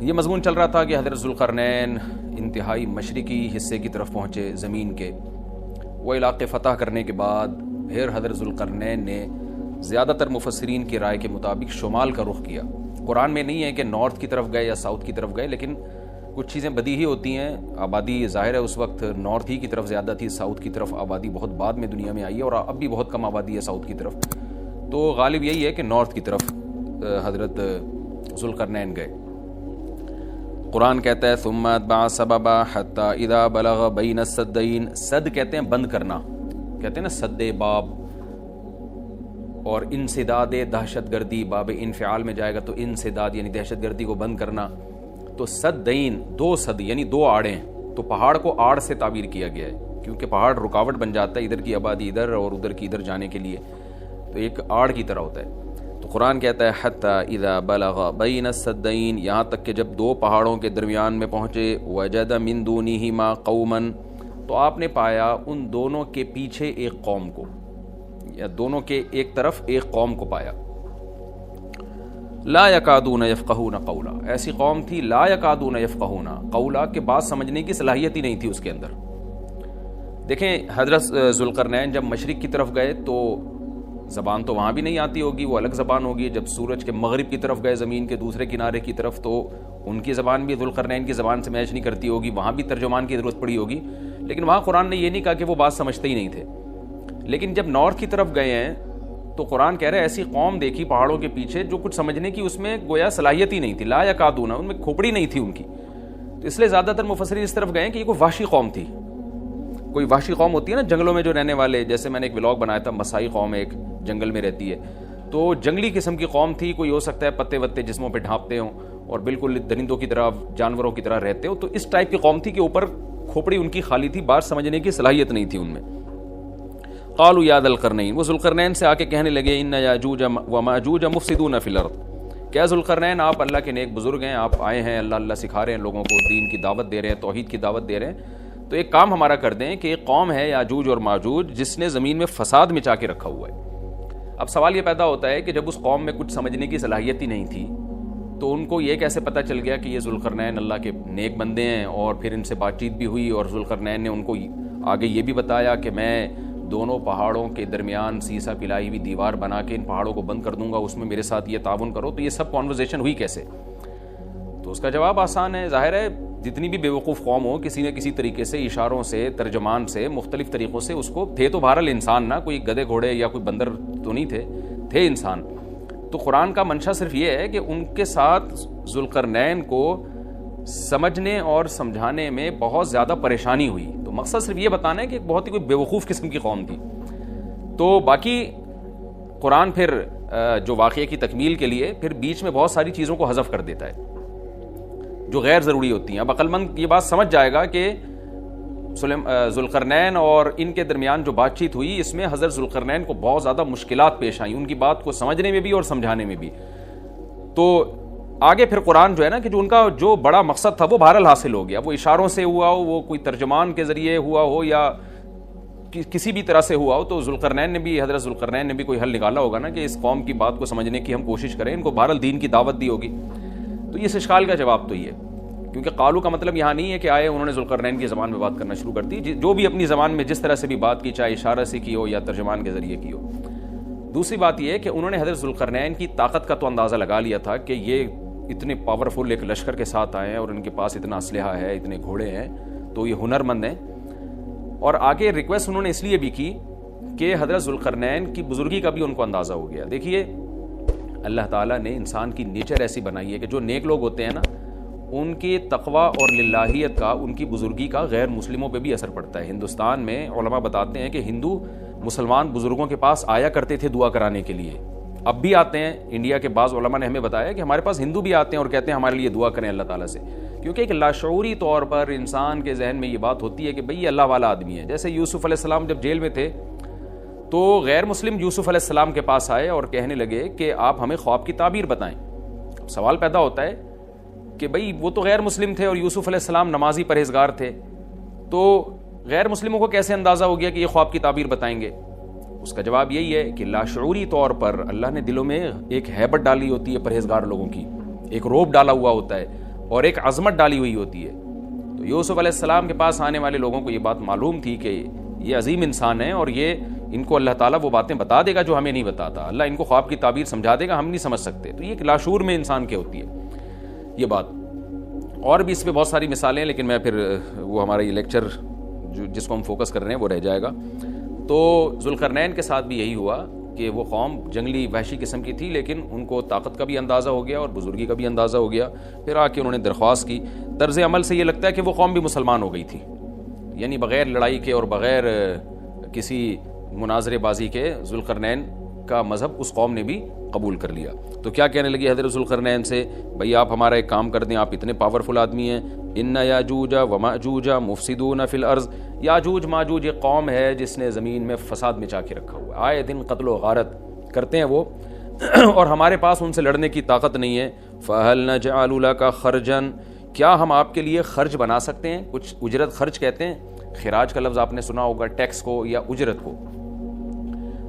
یہ مضمون چل رہا تھا کہ حضرت ذوالقرنین انتہائی مشرقی حصے کی طرف پہنچے زمین کے. وہ علاقے فتح کرنے کے بعد پھر حضرت ذوالقرنین نے زیادہ تر مفسرین کی رائے کے مطابق شمال کا رخ کیا. قرآن میں نہیں ہے کہ نارتھ کی طرف گئے یا ساؤتھ کی طرف گئے، لیکن کچھ چیزیں بدیہی ہوتی ہیں. آبادی ظاہر ہے اس وقت نارتھ ہی کی طرف زیادہ تھی، ساؤتھ کی طرف آبادی بہت بعد میں دنیا میں آئی ہے، اور اب بھی بہت کم آبادی ہے ساؤتھ کی طرف. تو غالب یہی ہے کہ نارتھ کی طرف حضرت ذوالقرنین گئے. قرآن کہتا ہے ثم اتبع سببا حتی اذا بلغ بین السدین. سد کہتے ہیں بند کرنا، کہتے ہیں نا سد باب، اور انسداد دہشت گردی، باب انفعال میں جائے گا تو انسداد یعنی دہشت گردی کو بند کرنا. تو سدین دو سد یعنی دو آڑیں، تو پہاڑ کو آڑ سے تعبیر کیا گیا ہے کیونکہ پہاڑ رکاوٹ بن جاتا ہے ادھر کی آبادی ادھر اور ادھر کی ادھر جانے کے لیے، تو ایک آڑ کی طرح ہوتا ہے. تو قرآن کہتا ہے حتی اذا بلغ بین السدین، یہاں تک کہ جب دو پہاڑوں کے درمیان میں پہنچے. وجد من دونہما قوما، تو آپ نے پایا ان دونوں کے پیچھے ایک قوم کو، یا دونوں کے ایک طرف ایک قوم کو پایا. لا یکادون یفقہون قولا، ایسی قوم تھی لا یکادون یفقہون قولا، کہ بات سمجھنے کی صلاحیت ہی نہیں تھی اس کے اندر. دیکھیں حضرت ذوالقرنین جب مشرق کی طرف گئے تو زبان تو وہاں بھی نہیں آتی ہوگی، وہ الگ زبان ہوگی. جب سورج کے مغرب کی طرف گئے زمین کے دوسرے کنارے کی طرف، تو ان کی زبان بھی ذوالقرنین کی زبان سے میچ نہیں کرتی ہوگی، وہاں بھی ترجمان کی ضرورت پڑی ہوگی. لیکن وہاں قرآن نے یہ نہیں کہا کہ وہ بات سمجھتے ہی نہیں تھے. لیکن جب نارتھ کی طرف گئے ہیں تو قرآن کہہ رہا ہے ایسی قوم دیکھی پہاڑوں کے پیچھے جو کچھ سمجھنے کی اس میں گویا صلاحیت ہی نہیں تھی. لا یکادون، ان میں کھوپڑی نہیں تھی ان کی. تو اس لیے زیادہ تر مفسرین اس طرف گئے کہ یہ کوئی وحشی قوم تھی. کوئی وحشی قوم ہوتی ہے نا جنگلوں میں جو رہنے والے، جیسے میں نے ایک ولاگ بنایا تھا مسائی قوم ایک جنگل میں رہتی ہے، تو جنگلی قسم کی قوم تھی. کوئی ہو سکتا ہے پتے وتے جسموں پہ ڈھانپتے ہوں اور بالکل درندوں کی طرح جانوروں کی طرح رہتے ہو. تو اس ٹائپ کی قوم تھی کہ اوپر کھوپڑی ان کی خالی تھی، بات سمجھنے کی صلاحیت نہیں تھی ان میں. قالوا یا ذا القرنین، وہ ذوالقرنین سے آ کے کہنے لگے ان یاجوج و ماجوج مفسدون فی الارض. کیا ذوالقرنین آپ اللہ کے نیک بزرگ ہیں، آپ آئے ہیں اللہ سکھا رہے ہیں لوگوں کو، دین کی دعوت دے رہے ہیں، توحید کی دعوت دے رہے ہیں. تو ایک کام ہمارا کر دیں کہ ایک قوم ہے یاجوج اور ماجوج جس نے زمین میں فساد مچا کے رکھا ہوا ہے. اب سوال یہ پیدا ہوتا ہے کہ جب اس قوم میں کچھ سمجھنے کی صلاحیت ہی نہیں تھی تو ان کو یہ کیسے پتہ چل گیا کہ یہ ذوالقرنین اللہ کے نیک بندے ہیں، اور پھر ان سے بات چیت بھی ہوئی اور ذوالقرنین نے ان کو آگے یہ بھی بتایا کہ میں دونوں پہاڑوں کے درمیان سیسا پلائی ہوئی دیوار بنا کے ان پہاڑوں کو بند کر دوں گا، اس میں میرے ساتھ یہ تعاون کرو. تو یہ سب کانورزیشن ہوئی کیسے؟ تو اس کا جواب آسان ہے. ظاہر ہے جتنی بھی بیوقوف قوم ہو کسی نہ کسی طریقے سے اشاروں سے ترجمان سے مختلف طریقوں سے اس کو، تھے تو بہرحال انسان نا، کوئی گدھے گھوڑے یا کوئی بندر تو نہیں تھے انسان. تو قرآن کا منشا صرف یہ ہے کہ ان کے ساتھ ذوالقرنین کو سمجھنے اور سمجھانے میں بہت زیادہ پریشانی ہوئی. تو مقصد صرف یہ بتانا ہے کہ ایک بہت ہی کوئی بیوقوف قسم کی قوم تھی. تو باقی قرآن پھر جو واقعے کی تکمیل کے لیے پھر بیچ میں بہت ساری چیزوں کو حذف کر دیتا ہے جو غیر ضروری ہوتی ہیں. اب عقل مند یہ بات سمجھ جائے گا کہ ذوالقرنین اور ان کے درمیان جو بات چیت ہوئی اس میں حضرت ذوالقرنین کو بہت زیادہ مشکلات پیش آئیں ان کی بات کو سمجھنے میں بھی اور سمجھانے میں بھی. تو آگے پھر قرآن جو ہے نا کہ جو ان کا جو بڑا مقصد تھا وہ بہرحال حاصل ہو گیا. وہ اشاروں سے ہوا ہو، وہ کوئی ترجمان کے ذریعے ہوا ہو، یا کسی بھی طرح سے ہوا ہو، تو حضرت ذوالقرنین نے بھی کوئی حل نکالا ہوگا نا کہ اس قوم کی بات کو سمجھنے کی ہم کوشش کریں، ان کو بہرحال دین کی دعوت دی ہوگی. تو اس اشکال کا جواب تو یہ ہے، کیونکہ قالو کا مطلب یہاں نہیں ہے کہ آئے انہوں نے ذوالقرنین کی زبان میں بات کرنا شروع کر دی. جو بھی اپنی زبان میں جس طرح سے بھی بات کی، چاہے اشارہ سے کی ہو یا ترجمان کے ذریعے کی ہو. دوسری بات یہ ہے کہ انہوں نے حضرت ذوالقرنین کی طاقت کا تو اندازہ لگا لیا تھا کہ یہ اتنے پاورفل ایک لشکر کے ساتھ آئے ہیں اور ان کے پاس اتنا اسلحہ ہے، اتنے گھوڑے ہیں، تو یہ ہنر مند ہیں. اور آگے ریکویسٹ انہوں نے اس لیے بھی کی کہ حضرت ذوالقرنین کی بزرگی کا بھی ان کو اندازہ ہو گیا. دیکھیے اللہ تعالیٰ نے انسان کی نیچر ایسی بنائی ہے کہ جو نیک لوگ ہوتے ہیں نا ان کی تقوی اور للہیت کا، ان کی بزرگی کا غیر مسلموں پہ بھی اثر پڑتا ہے. ہندوستان میں علماء بتاتے ہیں کہ ہندو مسلمان بزرگوں کے پاس آیا کرتے تھے دعا کرانے کے لیے، اب بھی آتے ہیں. انڈیا کے بعض علماء نے ہمیں بتایا کہ ہمارے پاس ہندو بھی آتے ہیں اور کہتے ہیں ہمارے لیے دعا کریں اللہ تعالیٰ سے، کیونکہ ایک لاشعوری طور پر انسان کے ذہن میں یہ بات ہوتی ہے کہ بھئی یہ اللہ والا آدمی ہے. جیسے یوسف علیہ السلام جب جیل میں تھے تو غیر مسلم یوسف علیہ السلام کے پاس آئے اور کہنے لگے کہ آپ ہمیں خواب کی تعبیر بتائیں. سوال پیدا ہوتا ہے کہ بھئی وہ تو غیر مسلم تھے اور یوسف علیہ السلام نمازی پرہیزگار تھے، تو غیر مسلموں کو کیسے اندازہ ہو گیا کہ یہ خواب کی تعبیر بتائیں گے؟ اس کا جواب یہی ہے کہ لاشعوری طور پر اللہ نے دلوں میں ایک ہیبت ڈالی ہوتی ہے پرہیزگار لوگوں کی، ایک روب ڈالا ہوا ہوتا ہے. اور ایک عظمت ڈالی ہوئی ہوتی ہے. تو یوسف علیہ السلام کے پاس آنے والے لوگوں کو یہ بات معلوم تھی کہ یہ عظیم انسان ہے اور یہ ان کو اللہ تعالیٰ وہ باتیں بتا دے گا جو ہمیں نہیں بتاتا. اللہ ان کو خواب کی تعبیر سمجھا دے گا, ہم نہیں سمجھ سکتے. تو یہ ایک لاشعور میں انسان کی ہوتی ہے یہ بات. اور بھی اس پہ بہت ساری مثالیں ہیں, لیکن میں پھر وہ ہمارا یہ لیکچر جس کو ہم فوکس کر رہے ہیں وہ رہ جائے گا. تو ذوالقرنین کے ساتھ بھی یہی ہوا کہ وہ قوم جنگلی وحشی قسم کی تھی, لیکن ان کو طاقت کا بھی اندازہ ہو گیا اور بزرگی کا بھی اندازہ ہو گیا. پھر آ کے انہوں نے درخواست کی. طرز عمل سے یہ لگتا ہے کہ وہ قوم بھی مسلمان ہو گئی تھی, یعنی بغیر لڑائی کے اور بغیر کسی مناظرے بازی کے ذوالقرنین کا مذہب اس قوم نے بھی قبول کر لیا. تو کیا کہنے لگی حضرت ذوالقرنین سے, بھئی آپ ہمارا ایک کام کر دیں, آپ اتنے پاورفل آدمی ہیں. ان یاجوج و ماجوج مفسدون فی الارض, یاجوج ماجوج ایک قوم ہے جس نے زمین میں فساد مچا کے رکھا ہوا ہے, آئے دن قتل و غارت کرتے ہیں وہ, اور ہمارے پاس ان سے لڑنے کی طاقت نہیں ہے. فہل نجعل لک خرجا, کیا ہم آپ کے لیے خرچ بنا سکتے ہیں, کچھ اجرت. خرچ کہتے ہیں خراج کا لفظ آپ نے سنا ہوگا, ٹیکس کو یا اجرت کو.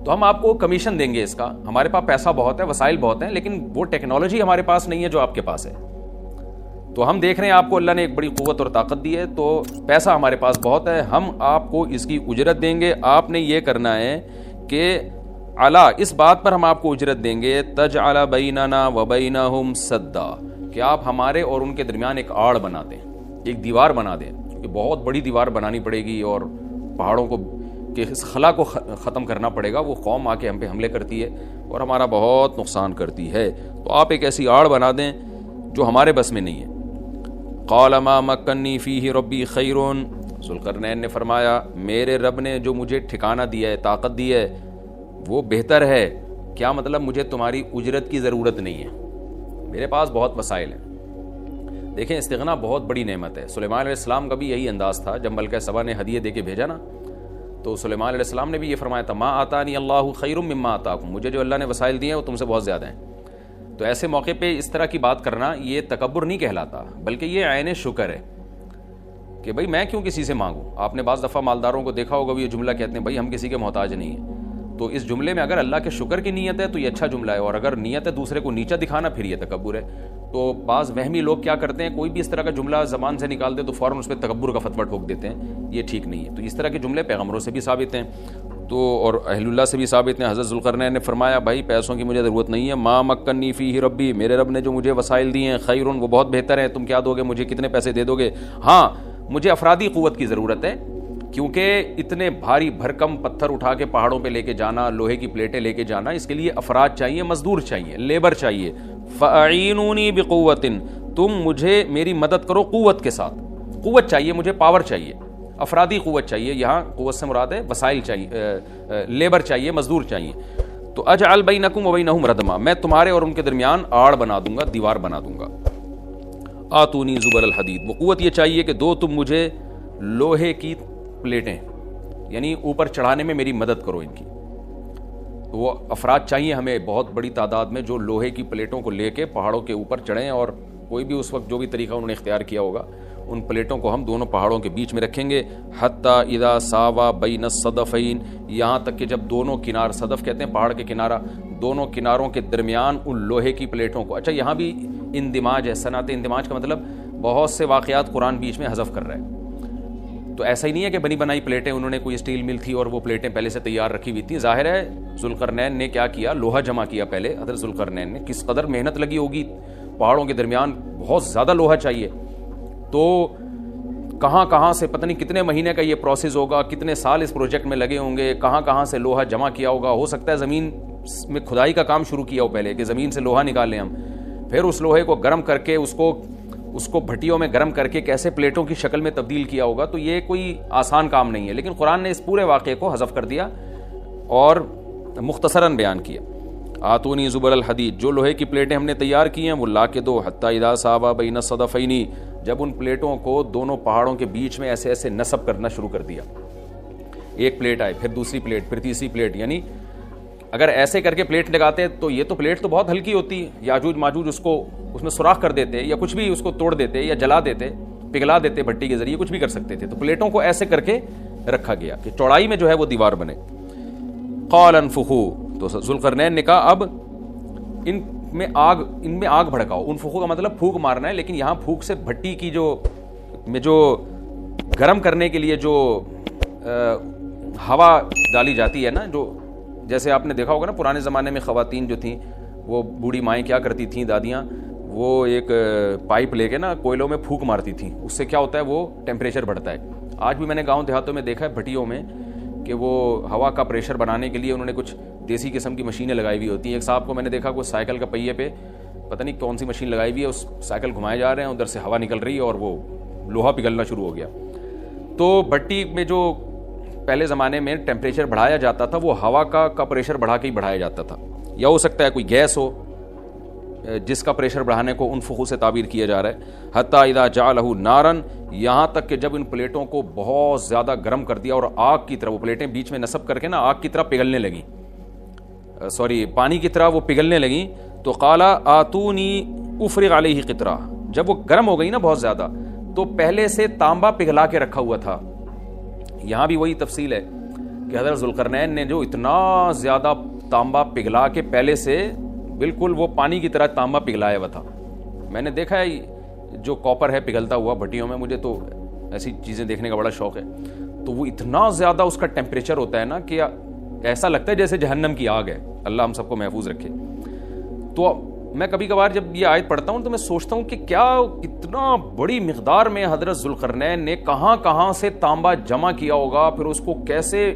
تو ہم آپ کو کمیشن دیں گے اس کا, ہمارے پاس پیسہ بہت ہے, وسائل بہت ہیں, لیکن وہ ٹیکنالوجی ہمارے پاس نہیں ہے جو آپ کے پاس ہے. تو ہم دیکھ رہے ہیں آپ کو اللہ نے ایک بڑی قوت اور طاقت دی ہے, تو پیسہ ہمارے پاس بہت ہے, ہم آپ کو اس کی اجرت دیں گے. آپ نے یہ کرنا ہے کہ علا, اس بات پر ہم آپ کو اجرت دیں گے, تجعل بیننا و بینہم سدا, کہ آپ ہمارے اور ان کے درمیان ایک آڑ بنا دیں, ایک دیوار بنا دیں, کیونکہ بہت بڑی دیوار بنانی پڑے گی اور پہاڑوں کو کہ اس خلا کو ختم کرنا پڑے گا. وہ قوم آ کے ہم پہ حملے کرتی ہے اور ہمارا بہت نقصان کرتی ہے, تو آپ ایک ایسی آڑ بنا دیں جو ہمارے بس میں نہیں ہے. قال ما مکنی فیہ ربی خیر, ذوالقرنین نے فرمایا میرے رب نے جو مجھے ٹھکانہ دیا ہے, طاقت دی ہے, وہ بہتر ہے. کیا مطلب, مجھے تمہاری اجرت کی ضرورت نہیں ہے, میرے پاس بہت وسائل ہیں. دیکھیں استغنا بہت بڑی نعمت ہے. سلیمان علیہ السلام کا بھی یہی انداز تھا, جب ملکہ سبا نے ہدیے دے کے بھیجا نا, تو سلیمان علیہ السلام نے بھی یہ فرمایا تھا, ما آتانی اللہ خیر مما آتاکم, مجھے جو اللہ نے وسائل دیے ہیں وہ تم سے بہت زیادہ ہیں. تو ایسے موقع پہ اس طرح کی بات کرنا یہ تکبر نہیں کہلاتا, بلکہ یہ عین شکر ہے کہ بھائی میں کیوں کسی سے مانگوں. آپ نے بعض دفعہ مالداروں کو دیکھا ہوگا, وہ یہ جملہ کہتے ہیں بھائی ہم کسی کے محتاج نہیں ہیں. تو اس جملے میں اگر اللہ کے شکر کی نیت ہے تو یہ اچھا جملہ ہے, اور اگر نیت ہے دوسرے کو نیچا دکھانا پھر یہ تکبر ہے. تو بعض وہمی لوگ کیا کرتے ہیں, کوئی بھی اس طرح کا جملہ زبان سے نکال دے تو فوراً اس پہ تکبر کا فتویٰ ٹھوک دیتے ہیں, یہ ٹھیک نہیں ہے. تو اس طرح کے جملے پیغمبروں سے بھی ثابت ہیں تو اور اہل اللہ سے بھی ثابت ہیں. حضرت ذوالقرنین نے فرمایا بھائی پیسوں کی مجھے ضرورت نہیں ہے, ما مکنی فیہ ربی, میرے رب نے جو مجھے وسائل دیے ہیں, خیر, وہ بہت بہتر ہیں. تم کیا دو گے مجھے, کتنے پیسے دے دو گے؟ ہاں مجھے افرادی قوت کی ضرورت ہے, کیونکہ اتنے بھاری بھرکم پتھر اٹھا کے پہاڑوں پہ لے کے جانا, لوہے کی پلیٹیں لے کے جانا, اس کے لیے افراد چاہیے, مزدور چاہیے, لیبر چاہیے. فاعینونی بقوت, تم مجھے میری مدد کرو قوت کے ساتھ. قوت چاہیے مجھے, پاور چاہیے, افرادی قوت چاہیے. یہاں قوت سے مراد ہے وسائل چاہیے, لیبر چاہیے, مزدور چاہیے. تو اجعل بینکم و بینہم ردما, میں تمہارے اور ان کے درمیان آڑ بنا دوں گا, دیوار بنا دوں گا. آتونی زبر الحدید, وہ قوت یہ چاہیے کہ دو تم مجھے لوہے کی پلیٹیں, یعنی اوپر چڑھانے میں میری مدد کرو ان کی. تو وہ افراد چاہیے ہمیں بہت بڑی تعداد میں جو لوہے کی پلیٹوں کو لے کے پہاڑوں کے اوپر چڑھیں, اور کوئی بھی اس وقت جو بھی طریقہ انہوں نے اختیار کیا ہوگا, ان پلیٹوں کو ہم دونوں پہاڑوں کے بیچ میں رکھیں گے. حتی اذا ساوا بین الصدفین, یہاں تک کہ جب دونوں کنار, صدف کہتے ہیں پہاڑ کے کنارہ, دونوں کناروں کے درمیان ان لوہے کی پلیٹوں کو. اچھا یہاں بھی اندماج ہے, صنعت اندماج کا مطلب بہت سے واقعات قرآن بیچ میں حذف کر رہا ہے. تو ایسا ہی نہیں ہے کہ بنی بنائی پلیٹیں, انہوں نے کوئی اسٹیل مل تھی اور وہ پلیٹیں پہلے سے تیار رکھی ہوئی تھیں. ظاہر ہے ذوالقرنین نے کیا کیا, لوہا جمع کیا پہلے. حضرت ذوالقرنین نے کس قدر محنت لگی ہوگی, پہاڑوں کے درمیان بہت زیادہ لوہا چاہیے. تو کہاں سے پتہ نہیں کتنے مہینے کا یہ پروسیس ہوگا, کتنے سال اس پروجیکٹ میں لگے ہوں گے, کہاں سے لوہا جمع کیا ہوگا. ہو سکتا ہے زمین میں کھدائی کا کام شروع کیا ہو پہلے, کہ زمین سے لوہا نکال لیں ہم, پھر اس لوہے کو گرم کر کے اس کو بھٹیوں میں گرم کر کے کیسے پلیٹوں کی شکل میں تبدیل کیا ہوگا. تو یہ کوئی آسان کام نہیں ہے, لیکن قرآن نے اس پورے واقعے کو حذف کر دیا اور مختصراً بیان کیا. آتونی زبر الحدید, جو لوہے کی پلیٹیں ہم نے تیار کی ہیں وہ لا کے دو. حتی اذا ساوا بین الصدفین, جب ان پلیٹوں کو دونوں پہاڑوں کے بیچ میں ایسے ایسے نصب کرنا شروع کر دیا, ایک پلیٹ آئے, پھر دوسری پلیٹ, پھر تیسری پلیٹ. یعنی اگر ایسے کر کے پلیٹ لگاتے تو یہ تو پلیٹ تو بہت ہلکی ہوتی ہے, یاجوج ماجوج اس میں سوراخ کر دیتے یا کچھ بھی اس کو توڑ دیتے یا جلا دیتے, پگھلا دیتے بھٹی کے ذریعے, کچھ بھی کر سکتے تھے. تو پلیٹوں کو ایسے کر کے رکھا گیا کہ چوڑائی میں جو ہے وہ دیوار بنے. قال انفخوا, تو ذوالقرنین نے کہا اب ان ان میں آگ بھڑکاؤ. انفخو کا مطلب پھونک مارنا ہے, لیکن یہاں پھونک سے بھٹی کی جو گرم کرنے کے لیے جو ہوا ڈالی جاتی ہے نا, جو جیسے آپ نے دیکھا ہوگا نا پرانے زمانے میں خواتین جو تھیں, وہ بوڑھی مائیں کیا کرتی تھیں, دادیاں, وہ ایک پائپ لے کے نا کوئلوں میں پھونک مارتی تھیں. اس سے کیا ہوتا ہے, وہ ٹیمپریچر بڑھتا ہے. آج بھی میں نے گاؤں دیہاتوں میں دیکھا ہے بھٹیوں میں کہ وہ ہوا کا پریشر بنانے کے لیے انہوں نے کچھ دیسی قسم کی مشینیں لگائی ہوئی ہوتی ہیں. ایک صاحب کو میں نے دیکھا کوئی سائیکل کا پہیے پہ پتہ نہیں کون سی مشین لگائی ہوئی ہے, اس سائیکل گھمائے جا رہے ہیں, ادھر سے ہوا نکل رہی ہے اور وہ لوہا پگھلنا شروع ہو گیا. تو بھٹی میں جو پہلے زمانے میں ٹیمپریچر بڑھایا جاتا تھا, وہ ہوا کا پریشر بڑھا کے ہی بڑھایا جاتا تھا, یا ہو سکتا ہے کوئی گیس ہو جس کا پریشر بڑھانے کو انفخو سے تعبیر کیا جا رہا ہے. حتی اذا جعلہ نارن, یہاں تک کہ جب ان پلیٹوں کو بہت زیادہ گرم کر دیا اور آگ کی طرح وہ پلیٹیں بیچ میں نصب کر کے نا آگ کی طرح پگھلنے لگیں, پانی کی طرح وہ پگھلنے لگیں, تو قالا آتونی افرغ علیہ قطرہ, جب وہ گرم ہو گئی نا بہت زیادہ, تو پہلے سے تانبا پگھلا کے رکھا ہوا تھا. یہاں بھی وہی تفصیل ہے کہ حضرت ذوالقرنین نے جو اتنا زیادہ تانبا پگھلا کے پہلے سے بالکل وہ پانی کی طرح تانبا پگھلایا ہوا تھا. میں نے دیکھا ہے جو کاپر ہے پگھلتا ہوا بھٹیوں میں, مجھے تو ایسی چیزیں دیکھنے کا بڑا شوق ہے. تو وہ اتنا زیادہ اس کا ٹیمپریچر ہوتا ہے نا کہ ایسا لگتا ہے جیسے جہنم کی آگ ہے. اللہ ہم سب کو محفوظ رکھے. تو میں کبھی کبھار جب یہ آیت پڑھتا ہوں تو میں سوچتا ہوں کہ کیا اتنا بڑی مقدار میں حضرت ذوالقرنین نے کہاں سے تانبا جمع کیا ہوگا, پھر اس کو کیسے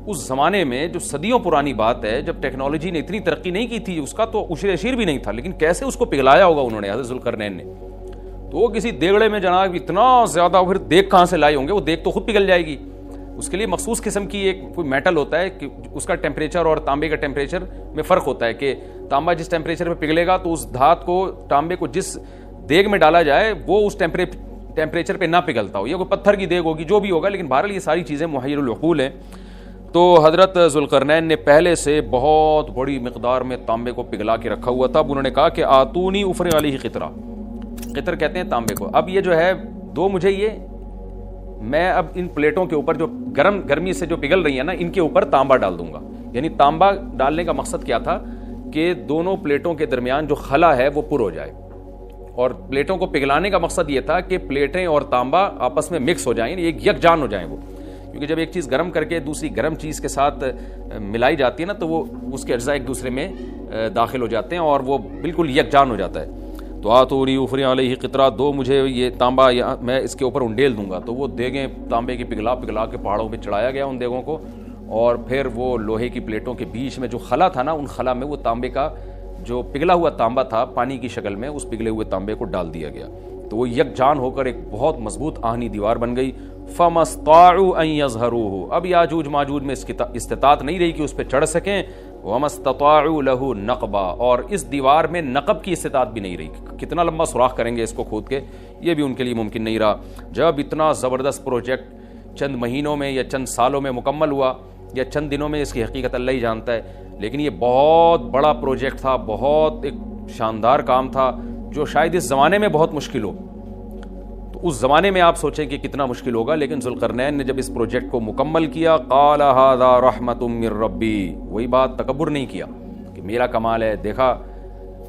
اس زمانے میں, جو صدیوں پرانی بات ہے, جب ٹیکنالوجی نے اتنی ترقی نہیں کی تھی, اس کا تو عشر اشیر بھی نہیں تھا, لیکن کیسے اس کو پگھلایا ہوگا انہوں نے, حضرت ذوالقرنین نے. تو وہ کسی دیگڑے میں جناب اتنا زیادہ, پھر دیگ کہاں سے لائے ہوں گے, وہ دیگ تو خود پگھل جائے گی. اس کے لیے مخصوص قسم کی ایک کوئی میٹل ہوتا ہے کہ اس کا ٹیمپریچر اور تانبے کا ٹیمپریچر میں فرق ہوتا ہے, کہ تانبا جس ٹیمپریچر پہ پگھلے گا تو اس دھات کو, تانبے کو جس دیگ میں ڈالا جائے وہ اس ٹیمپریچر پہ نہ پگھلتا ہو, یا کوئی پتھر کی دیگ ہوگی, جو بھی ہوگا, لیکن بہرحال یہ ساری چیزیں محیر العقول ہیں. تو حضرت ذوالقرنین نے پہلے سے بہت بڑی مقدار میں تانبے کو پگھلا کے رکھا ہوا تھا. اب انہوں نے کہا کہ آتونی افرغ علیہ قطرہ, قطر کہتے ہیں تانبے کو. اب یہ جو ہے مجھے یہ, میں اب ان پلیٹوں کے اوپر جو گرمی سے جو پگھل رہی ہیں نا, ان کے اوپر تانبا ڈال دوں گا. یعنی تانبا ڈالنے کا مقصد کیا تھا کہ دونوں پلیٹوں کے درمیان جو خلا ہے وہ پر ہو جائے, اور پلیٹوں کو پگھلانے کا مقصد یہ تھا کہ پلیٹیں اور تانبا آپس میں مکس ہو جائیں, ایک یکجان ہو جائیں وہ, کیونکہ جب ایک چیز گرم کر کے دوسری گرم چیز کے ساتھ ملائی جاتی ہے نا, تو وہ اس کے اجزاء ایک دوسرے میں داخل ہو جاتے ہیں اور وہ بالکل یکجان ہو جاتا ہے. تو آتونی افرغ علیہ قطرہ, دو مجھے یہ تانبا, میں اس کے اوپر انڈیل دوں گا. تو وہ دیگیں تانبے کی پگھلا کے پہاڑوں پہ چڑھایا گیا ان دیگوں کو, اور پھر وہ لوہے کی پلیٹوں کے بیچ میں جو خلا تھا نا, ان خلا میں وہ تانبے کا جو پگھلا ہوا تانبا تھا پانی کی شکل میں, اس پگھلے ہوئے تانبے کو ڈال دیا گیا. تو وہ یکجان ہو کر ایک بہت مضبوط آہنی دیوار بن گئی. فَمَسْطَاعُوا أَن يَظْهَرُوهُ, اب یاجوج ماجوج میں اس کی استطاعت نہیں رہی کہ اس پہ چڑھ سکیں. وَمَسْتَطَاعُوا لَهُ نَقْبًا, اور اس دیوار میں نقب کی استطاعت بھی نہیں رہی. کتنا لمبا سوراخ کریں گے اس کو کھود کے, یہ بھی ان کے لیے ممکن نہیں رہا. جب اتنا زبردست پروجیکٹ چند مہینوں میں یا چند سالوں میں مکمل ہوا, یا چند دنوں میں, اس کی حقیقت اللہ ہی جانتا ہے, لیکن یہ بہت بڑا پروجیکٹ تھا, بہت ایک شاندار کام تھا, جو شاید اس زمانے میں بہت مشکل ہو. تو اس زمانے میں آپ سوچیں کہ کتنا مشکل ہوگا, لیکن ذوالقرنین نے جب اس پروجیکٹ کو مکمل کیا, قال ھذا رحمۃ من ربی, وہی بات, تکبر نہیں کیا کہ میرا کمال ہے, دیکھا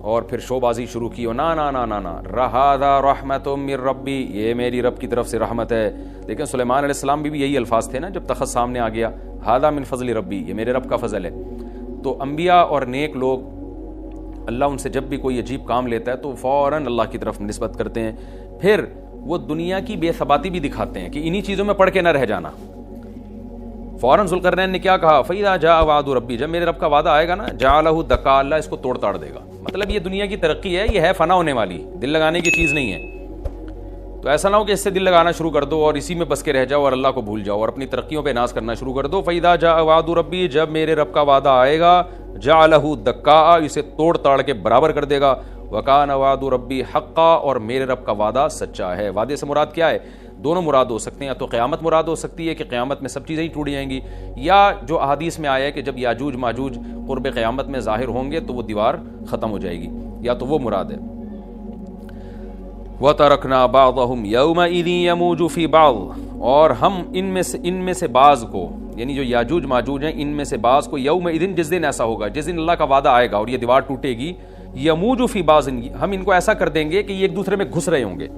اور پھر شو بازی شروع کی, نا نا نا نا نا, ھذا رحمۃ من ربی, یہ میری رب کی طرف سے رحمت ہے. لیکن سلیمان علیہ السلام بھی یہی الفاظ تھے نا جب تخت سامنے آ گیا, ھذا من فضل ربی, یہ میرے رب کا فضل ہے. تو انبیاء اور نیک لوگ, اللہ ان سے جب بھی کوئی عجیب کام لیتا ہے تو فوراً اللہ کی طرف نسبت کرتے ہیں. پھر وہ دنیا کی بے ثباتی بھی دکھاتے ہیں کہ انہی چیزوں میں پڑھ کے نہ رہ جانا. فوراً ذوالقرنین نے کیا کہا, فَإِذَا جَاءَ وَعْدُ رَبِّي, جب میرے رب کا وعدہ آئے گا نا, جَعَلَهُ دَكَّا, اللہ اس کو توڑ تاڑ دے گا. مطلب یہ دنیا کی ترقی ہے, یہ ہے فنا ہونے والی, دل لگانے کی چیز نہیں ہے. تو ایسا نہ ہو کہ اس سے دل لگانا شروع کر دو اور اسی میں بس کے رہ جاؤ اور اللہ کو بھول جاؤ اور اپنی ترقیوں پہ ناز کرنا شروع کر دو. فَإِذَا جَاءَ وَعْدُ رَبِّي, جب میرے رب کا وعدہ آئے گا, جَعَلَهُ دَكَّا, اسے توڑ تاڑ کے برابر کر دے گا. وَكَانَ وَعْدُ رَبِّي حَقًّا, اور میرے رب کا وعدہ سچا ہے. وعدے سے مراد کیا ہے؟ دونوں مراد ہو سکتے ہیں, یا تو قیامت مراد ہو سکتی ہے کہ قیامت میں سب چیزیں ہی ٹوٹ جائیں گی, یا جو احادیث میں آیا ہے کہ جب یاجوج ماجوج قرب قیامت میں ظاہر ہوں گے تو وہ دیوار ختم ہو جائے گی, یا تو وہ مراد ہے. وَتَرَكْنَا بَعْضَهُمْ يَوْمَئِذٍ يَمُوجُ فِي بَعْضٍ, اور ہم ان میں سے بعض کو, یعنی جو یاجوج ماجوج ہیں ان میں سے بعض کو, یومئذ, جس دن ایسا ہوگا, جس دن اللہ کا وعدہ آئے گا اور یہ دیوار ٹوٹے گی, یموج فی بعض، ہم ان کو ایسا کر دیں گے کہ یہ ایک دوسرے میں گھس رہے ہوں گے.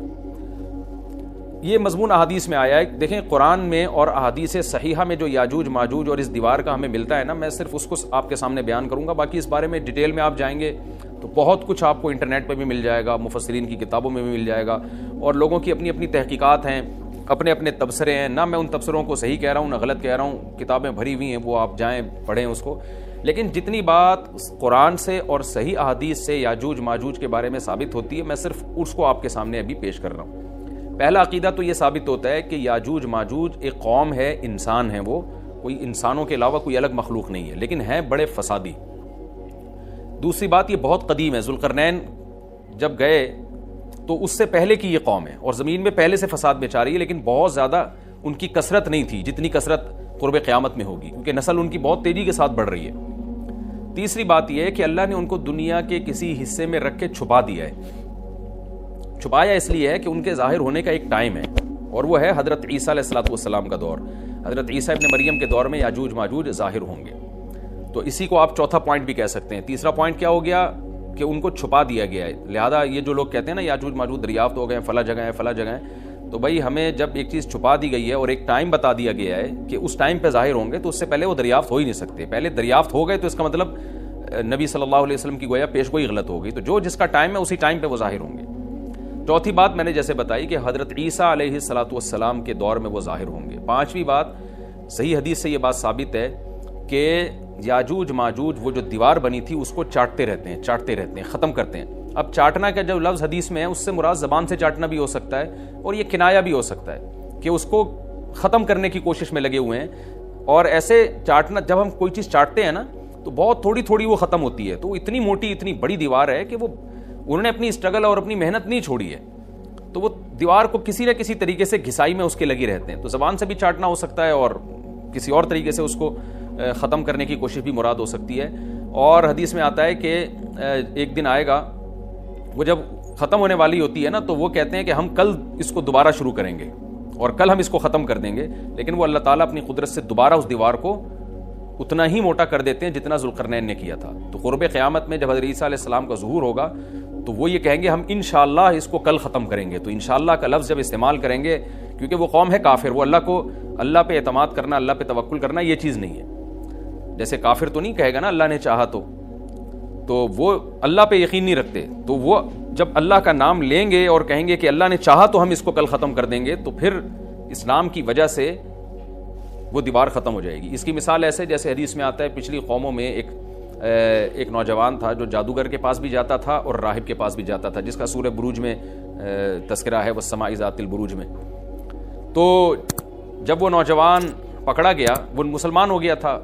یہ مضمون احادیث میں آیا ہے. دیکھیں قرآن میں اور احادیث صحیحہ میں جو یاجوج ماجوج اور اس دیوار کا ہمیں ملتا ہے نا، میں صرف اس کو آپ کے سامنے بیان کروں گا. باقی اس بارے میں ڈیٹیل میں آپ جائیں گے تو بہت کچھ آپ کو انٹرنیٹ پہ بھی مل جائے گا، مفسرین کی کتابوں میں بھی مل جائے گا، اور لوگوں کی اپنی اپنی تحقیقات ہیں، اپنے اپنے تبصرے ہیں. نہ میں ان تبصروں کو صحیح کہہ رہا ہوں نہ غلط کہہ رہا ہوں، کتابیں بھری ہوئی ہیں، وہ آپ جائیں پڑھیں اس کو. لیکن جتنی بات قرآن سے اور صحیح احادیث سے یاجوج ماجوج کے بارے میں ثابت ہوتی ہے، میں صرف اس کو آپ کے سامنے ابھی پیش کر رہا ہوں. پہلا عقیدہ تو یہ ثابت ہوتا ہے کہ یاجوج ماجوج ایک قوم ہے، انسان ہے، وہ کوئی انسانوں کے علاوہ کوئی الگ مخلوق نہیں ہے، لیکن ہیں بڑے فسادی. دوسری بات یہ بہت قدیم ہے. ذوالقرنین جب گئے تو اس سے پہلے کی یہ قوم ہے اور زمین میں پہلے سے فساد مچا رہی ہے، لیکن بہت زیادہ ان کی کثرت نہیں تھی جتنی کثرت قرب قیامت میں ہوگی، کیونکہ نسل ان کی بہت تیزی کے ساتھ بڑھ رہی ہے. تیسری بات یہ ہے کہ اللہ نے ان کو دنیا کے کسی حصے میں رکھ کے چھپا دیا ہے. چھپایا اس لیے ہے کہ ان کے ظاہر ہونے کا ایک ٹائم ہے، اور وہ ہے حضرت عیسیٰ علیہ الصلوۃ والسلام کا دور. حضرت عیسیٰ ابن مریم کے دور میں یاجوج ماجوج ظاہر ہوں گے. تو اسی کو آپ چوتھا پوائنٹ بھی کہہ سکتے ہیں. تیسرا پوائنٹ کیا ہو گیا کہ ان کو چھپا دیا گیا ہے. لہذا یہ جو لوگ کہتے ہیں نا یاجوج ماجوج دریافت ہو گئے ہیں فلاں جگہ ہے فلاں جگہ ہے، تو بھائی ہمیں جب ایک چیز چھپا دی گئی ہے اور ایک ٹائم بتا دیا گیا ہے کہ اس ٹائم پہ ظاہر ہوں گے، تو اس سے پہلے وہ دریافت ہو ہی نہیں سکتے. پہلے دریافت ہو گئے تو اس کا مطلب نبی صلی اللہ علیہ وسلم کی گویا پیش گوئی غلط ہو گئی. تو جو جس کا ٹائم ہے اسی ٹائم پہ وہ ظاہر ہوں گے. چوتھی بات میں نے جیسے بتائی کہ حضرت عیسیٰ علیہ الصلوۃ والسلام کے دور میں وہ ظاہر ہوں گے. پانچویں بات، صحیح حدیث سے یہ بات ثابت ہے کہ یاجوج ماجوج وہ جو دیوار بنی تھی اس کو چاٹتے رہتے ہیں، ختم کرتے ہیں. اب چاٹنا کا جو لفظ حدیث میں ہے اس سے مراد زبان سے چاٹنا بھی ہو سکتا ہے، اور یہ کنایا بھی ہو سکتا ہے کہ اس کو ختم کرنے کی کوشش میں لگے ہوئے ہیں. اور ایسے چاٹنا، جب ہم کوئی چیز چاٹتے ہیں نا تو بہت تھوڑی تھوڑی وہ ختم ہوتی ہے. تو اتنی موٹی اتنی بڑی دیوار ہے کہ وہ انہوں نے اپنی اسٹرگل اور اپنی محنت نہیں چھوڑی ہے، تو وہ دیوار کو کسی نہ کسی طریقے سے گھسائی میں اس کے لگے رہتے ہیں. تو زبان سے بھی چاٹنا ہو سکتا ہے اور کسی اور طریقے سے اس کو ختم کرنے کی کوشش بھی مراد ہو سکتی ہے. اور حدیث میں آتا ہے کہ ایک دن آئے گا وہ جب ختم ہونے والی ہوتی ہے نا، تو وہ کہتے ہیں کہ ہم کل اس کو دوبارہ شروع کریں گے اور کل ہم اس کو ختم کر دیں گے. لیکن وہ اللہ تعالیٰ اپنی قدرت سے دوبارہ اس دیوار کو اتنا ہی موٹا کر دیتے ہیں جتنا ذوالقرنین نے کیا تھا. تو قرب قیامت میں جب حضرت عیسیٰ علیہ السلام کا ظہور ہوگا تو وہ یہ کہیں گے ہم انشاءاللہ اس کو کل ختم کریں گے. تو انشاءاللہ کا لفظ جب استعمال کریں گے، کیونکہ وہ قوم ہے کافر، وہ اللہ پہ اعتماد کرنا، اللہ پہ توکل کرنا یہ چیز نہیں ہے. جیسے کافر تو نہیں کہے گا نا اللہ نے چاہا تو وہ اللہ پہ یقین نہیں رکھتے. تو وہ جب اللہ کا نام لیں گے اور کہیں گے کہ اللہ نے چاہا تو ہم اس کو کل ختم کر دیں گے، تو پھر اسلام کی وجہ سے وہ دیوار ختم ہو جائے گی. اس کی مثال ایسے جیسے حدیث میں آتا ہے، پچھلی قوموں میں ایک نوجوان تھا جو جادوگر کے پاس بھی جاتا تھا اور راہب کے پاس بھی جاتا تھا، جس کا سورہ بروج میں تذکرہ ہے، والسماء ذات البروج میں. تو جب وہ نوجوان پکڑا گیا، وہ مسلمان ہو گیا تھا،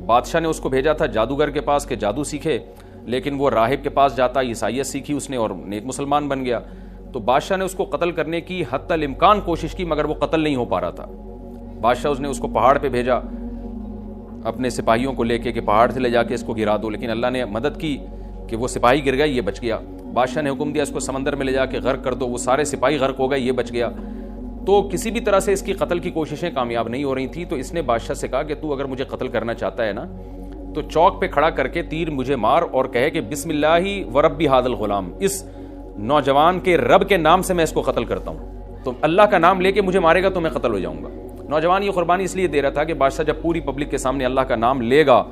بادشاہ نے اس کو بھیجا تھا جادوگر کے پاس کہ جادو سیکھے، لیکن وہ راہب کے پاس جاتا، عیسائیت سیکھی اس نے اور نیک مسلمان بن گیا. تو بادشاہ نے اس کو قتل کرنے کی حتی الامکان کوشش کی، مگر وہ قتل نہیں ہو پا رہا تھا. بادشاہ نے اس کو پہاڑ پہ بھیجا اپنے سپاہیوں کو لے کے کہ پہاڑ سے لے جا کے اس کو گرا دو، لیکن اللہ نے مدد کی کہ وہ سپاہی گر گیا، یہ بچ گیا. بادشاہ نے حکم دیا اس کو سمندر میں لے جا کے غرق کر دو، وہ سارے سپاہی غرق ہو گئے، یہ بچ گیا. تو کسی بھی طرح سے اس کی قتل کی کوششیں کامیاب نہیں ہو رہی تھیں. تو اس نے بادشاہ سے کہا کہ تو اگر مجھے قتل کرنا چاہتا ہے نا تو چوک پہ کھڑا کر کے تیر مجھے مار اور کہے کہ بسم اللہ وربی ھذا الغلام، اس نوجوان کے رب کے نام سے میں اس کو قتل کرتا ہوں. تو اللہ کا نام لے کے مجھے مارے گا تو میں قتل ہو جاؤں گا. نوجوان یہ قربانی اس لیے دے رہا تھا کہ بادشاہ جب پوری پبلک کے سامنے اللہ کا نام لے گا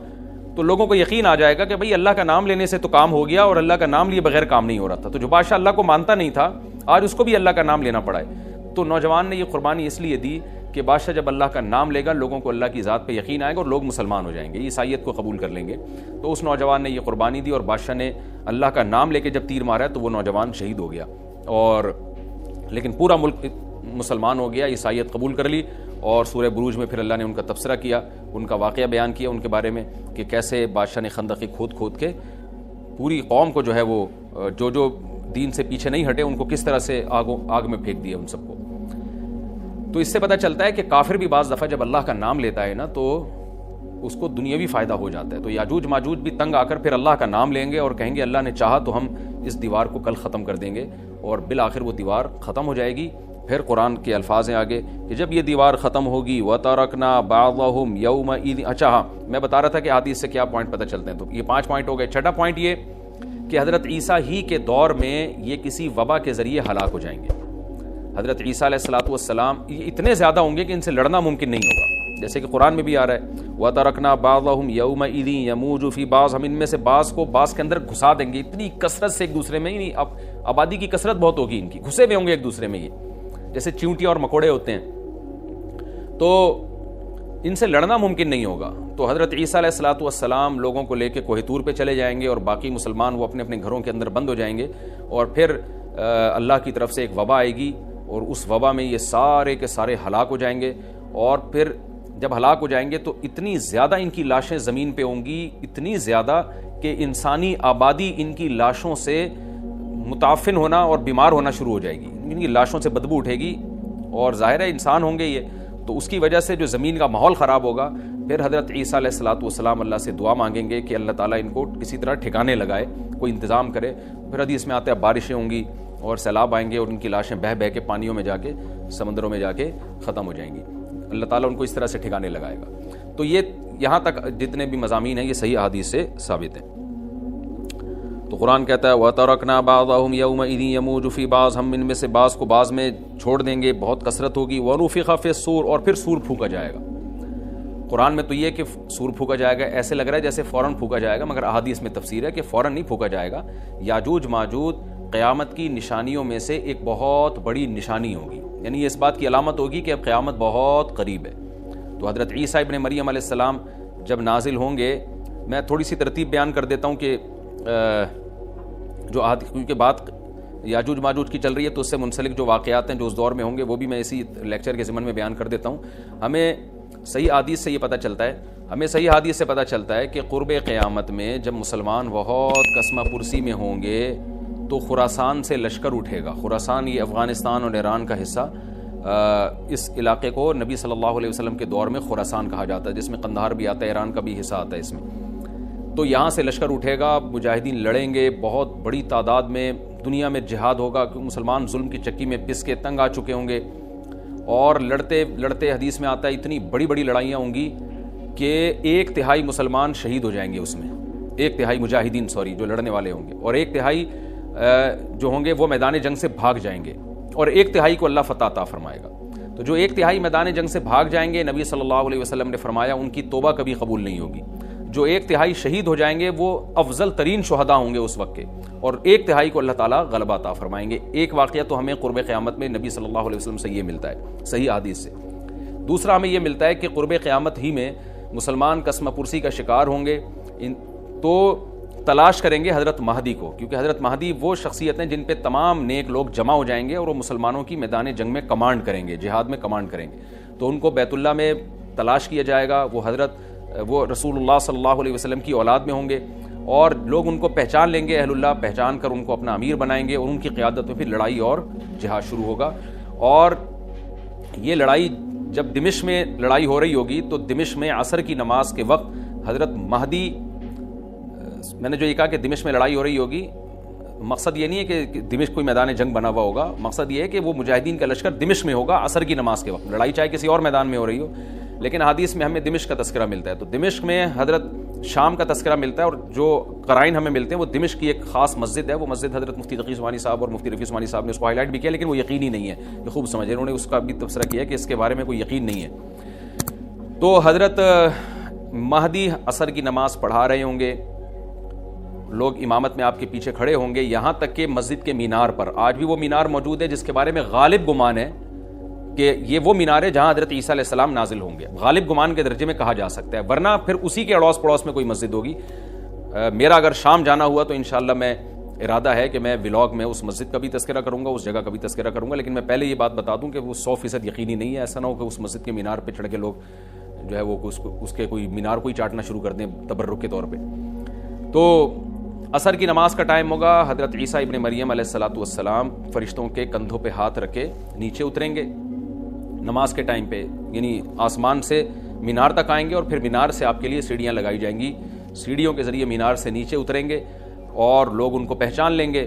تو لوگوں کو یقین آ جائے گا کہ بھئی اللہ کا نام لینے سے تو کام ہو گیا، اور اللہ کا نام لیے بغیر کام نہیں ہو رہا تھا. تو جو بادشاہ اللہ کو مانتا نہیں تھا آج اس کو بھی اللہ کا نام لینا پڑا ہے. تو نوجوان نے یہ قربانی اس لیے دی کہ بادشاہ جب اللہ کا نام لے گا لوگوں کو اللہ کی ذات پہ یقین آئے گا اور لوگ مسلمان ہو جائیں گے، عیسائیت کو قبول کر لیں گے. تو اس نوجوان نے یہ قربانی دی اور بادشاہ نے اللہ کا نام لے کے جب تیر مارا تو وہ نوجوان شہید ہو گیا. اور لیکن پورا ملک مسلمان ہو گیا، عیسائیت قبول کر لی. اور سورہ بروج میں پھر اللہ نے ان کا تبصرہ کیا، ان کا واقعہ بیان کیا ان کے بارے میں کہ کیسے بادشاہ نے خندقیں کھود کے پوری قوم کو جو ہے وہ جو دین سے پیچھے نہیں ہٹے ان کو کس طرح سے آگ میں پھینک دیا ان سب کو. تو اس سے پتہ چلتا ہے کہ کافر بھی بعض دفعہ جب اللہ کا نام لیتا ہے نا تو اس کو دنیاوی فائدہ ہو جاتا ہے. تو یاجوج ماجوج بھی تنگ آ کر پھر اللہ کا نام لیں گے اور کہیں گے اللہ نے چاہا تو ہم اس دیوار کو کل ختم کر دیں گے، اور بالآخر وہ دیوار ختم ہو جائے گی. پھر قرآن کے الفاظ ہیں آگے کہ جب یہ دیوار ختم ہوگی وَتَرَكْنَا بَعْضَهُمْ يَوْمَئِذٍ. اچھا ہاں، میں بتا رہا تھا کہ حدیث سے کیا پوائنٹ پتہ چلتے ہیں. تو یہ 5 پوائنٹ ہو گئے. چھٹا پوائنٹ یہ کہ حضرت عیسیٰ ہی کے دور میں یہ کسی وبا کے ذریعے ہلاک ہو جائیں گے. حضرت عیسیٰ علیہ الصلوۃ والسلام یہ اتنے زیادہ ہوں گے کہ ان سے لڑنا ممکن نہیں ہوگا. جیسے کہ قرآن میں بھی آ رہا ہے وَتَرَكْنَا بَعْضَهُمْ يَوْمَئِذٍ يَمُوجُ فِي بَعْضٍ, ہم ان میں سے بعض کو بعض کے اندر گھسا دیں گے. اتنی کثرت سے ایک دوسرے میں, اب آبادی کی کثرت بہت ہوگی ان کی, گھسے ہوئے ہوں گے ایک دوسرے میں, یہ جیسے چیونٹیاں اور مکوڑے ہوتے ہیں, تو ان سے لڑنا ممکن نہیں ہوگا. تو حضرت عیسیٰ علیہ الصلوۃ والسلام لوگوں کو لے کے کوہ طور پہ چلے جائیں گے, اور باقی مسلمان وہ اپنے اپنے گھروں کے اندر بند ہو جائیں گے, اور پھر اللہ کی طرف سے ایک وبا آئے گی, اور اس وبا میں یہ سارے کے سارے ہلاک ہو جائیں گے. اور پھر جب ہلاک ہو جائیں گے تو اتنی زیادہ ان کی لاشیں زمین پہ ہوں گی, اتنی زیادہ کہ انسانی آبادی ان کی لاشوں سے متعفن ہونا اور بیمار ہونا شروع ہو جائے گی. ان کی لاشوں سے بدبو اٹھے گی, اور ظاہر ہے انسان ہوں گے یہ, تو اس کی وجہ سے جو زمین کا ماحول خراب ہوگا. پھر حضرت عیسیٰ علیہ الصلوۃ والسلام اللہ سے دعا مانگیں گے کہ اللہ تعالیٰ ان کو کسی طرح ٹھکانے لگائے, کوئی انتظام کرے. پھر حدیث میں آتا ہے بارشیں ہوں گی اور سیلاب آئیں گے, اور ان کی لاشیں بہہ بہہ کے پانیوں میں جا کے, سمندروں میں جا کے ختم ہو جائیں گی. اللہ تعالیٰ ان کو اس طرح سے ٹھکانے لگائے گا. تو یہ یہاں تک جتنے بھی مضامین ہیں یہ صحیح احادیث سے ثابت ہیں. تو قرآن کہتا ہے وَتَرَكْنَا بَعْضَهُمْ يَوْمَئِذٍ يَمُوجُ فِي بَعْضٍ, ہم ان میں سے بعض کو بعض میں چھوڑ دیں گے, بہت کثرت ہوگی. وَنُفِخَ فِي الصُّورِ, اور پھر سور پھونکا جائے گا. قرآن میں تو یہ کہ سور پھونکا جائے گا ایسے لگ رہا ہے جیسے فوراً پھونکا جائے گا, مگر احادیث میں تفسیر ہے کہ فوراً نہیں پھونکا جائے گا. یاجوج ماجوج قیامت کی نشانیوں میں سے ایک بہت بڑی نشانی ہوگی, یعنی یہ اس بات کی علامت ہوگی کہ اب قیامت بہت قریب ہے. تو حضرت عیسیٰ ابن مریم علیہ السلام جب نازل ہوں گے, میں تھوڑی سی ترتیب بیان کر دیتا ہوں کہ جو کیونکہ بات یاجوج ماجوج کی چل رہی ہے تو اس سے منسلک جو واقعات ہیں جو اس دور میں ہوں گے وہ بھی میں اسی لیکچر کے ضمن میں بیان کر دیتا ہوں. ہمیں صحیح حدیث سے یہ پتہ چلتا ہے کہ قرب قیامت میں جب مسلمان بہت قسمہ پرسی میں ہوں گے تو خراسان سے لشکر اٹھے گا. خراسان یہ افغانستان اور ایران کا حصہ, اس علاقے کو نبی صلی اللہ علیہ وسلم کے دور میں خراسان کہا جاتا ہے, جس میں قندھار بھی آتا ہے, ایران کا بھی حصہ آتا ہے اس میں. تو یہاں سے لشکر اٹھے گا, مجاہدین لڑیں گے بہت بڑی تعداد میں, دنیا میں جہاد ہوگا کیونکہ مسلمان ظلم کی چکی میں پس کے تنگ آ چکے ہوں گے, اور لڑتے لڑتے حدیث میں آتا ہے اتنی بڑی بڑی لڑائیاں ہوں گی کہ 1/3 مسلمان شہید ہو جائیں گے اس میں, 1/3 مجاہدین جو لڑنے والے ہوں گے, اور 1/3 جو ہوں گے وہ میدان جنگ سے بھاگ جائیں گے, اور 1/3 کو اللہ فتح عطا فرمائے گا. تو جو 1/3 میدان جنگ سے بھاگ جائیں گے, نبی صلی اللہ علیہ وسلم نے فرمایا ان کی توبہ کبھی قبول نہیں ہوگی. جو 1/3 شہید ہو جائیں گے وہ افضل ترین شہداء ہوں گے اس وقت کے, اور 1/3 کو اللہ تعالیٰ غلبہ عطا فرمائیں گے. ایک واقعہ تو ہمیں قرب قیامت میں نبی صلی اللہ علیہ وسلم سے یہ ملتا ہے صحیح حدیث سے. دوسرا ہمیں یہ ملتا ہے کہ قرب قیامت ہی میں مسلمان قسمہ پرسی کا شکار ہوں گے, تو تلاش کریں گے حضرت مہدی کو, کیونکہ حضرت مہدی وہ شخصیت ہیں جن پہ تمام نیک لوگ جمع ہو جائیں گے اور وہ مسلمانوں کی میدان جنگ میں کمانڈ کریں گے, جہاد میں کمانڈ کریں گے. تو ان کو بیت اللہ میں تلاش کیا جائے گا. وہ رسول اللہ صلی اللہ علیہ وسلم کی اولاد میں ہوں گے, اور لوگ ان کو پہچان لیں گے, اہل اللہ پہچان کر ان کو اپنا امیر بنائیں گے, اور ان کی قیادت میں پھر لڑائی اور جہاد شروع ہوگا. اور یہ لڑائی جب دمشق میں لڑائی ہو رہی ہوگی تو دمشق میں عصر کی نماز کے وقت حضرت مہدی, میں نے جو یہ کہا کہ دمشق میں لڑائی ہو رہی ہوگی, مقصد یہ نہیں ہے کہ دمشق کوئی میدان جنگ بنا ہوا ہوگا, مقصد یہ ہے کہ وہ مجاہدین کا لشکر دمشق میں ہوگا عصر کی نماز کے وقت. لڑائی چاہے کسی اور میدان میں ہو رہی ہو, لیکن حدیث میں ہمیں دمشق کا تذکرہ ملتا ہے. تو دمشق میں حضرت شام کا تذکرہ ملتا ہے, اور جو قرائن ہمیں ملتے ہیں وہ دمشق کی ایک خاص مسجد ہے. وہ مسجد حضرت مفتی تقی عثمانی صاحب اور مفتی رفیع عثمانی صاحب نے اس کو ہائی لائٹ بھی کیا, لیکن وہ یقینی نہیں ہے, یہ خوب سمجھے, انہوں نے اس کا بھی تبصرہ کیا کہ اس کے بارے میں کوئی یقین نہیں ہے. تو حضرت مہدی عصر کی نماز پڑھا رہے ہوں گے, لوگ امامت میں آپ کے پیچھے کھڑے ہوں گے, یہاں تک کہ مسجد کے مینار پر, آج بھی وہ مینار موجود ہے جس کے بارے میں غالب گمان ہے کہ یہ وہ مینار ہے جہاں حضرت عیسیٰ علیہ السلام نازل ہوں گے, غالب گمان کے درجے میں کہا جا سکتا ہے, ورنہ پھر اسی کے اڑوس پڑوس میں کوئی مسجد ہوگی. میرا اگر شام جانا ہوا تو انشاءاللہ میں ارادہ ہے کہ میں ولاگ میں اس مسجد کا بھی تذکرہ کروں گا, اس جگہ کا بھی تذکرہ کروں گا, لیکن میں پہلے یہ بات بتا دوں کہ وہ 100% یقینی نہیں ہے. ایسا نہ ہو کہ اس مسجد کے مینار پہ چڑھ کے لوگ جو ہے وہ اس کے کوئی مینار کو ہی چاٹنا شروع کر دیں تبرک کے طور پہ. تو عصر کی نماز کا ٹائم ہوگا, حضرت عیسیٰ ابن مریم علیہ الصلوۃ والسلام فرشتوں کے کندھوں پہ ہاتھ رکھے نیچے اتریں گے نماز کے ٹائم پہ, یعنی آسمان سے مینار تک آئیں گے, اور پھر مینار سے آپ کے لیے سیڑھیاں لگائی جائیں گی, سیڑھیوں کے ذریعے مینار سے نیچے اتریں گے, اور لوگ ان کو پہچان لیں گے.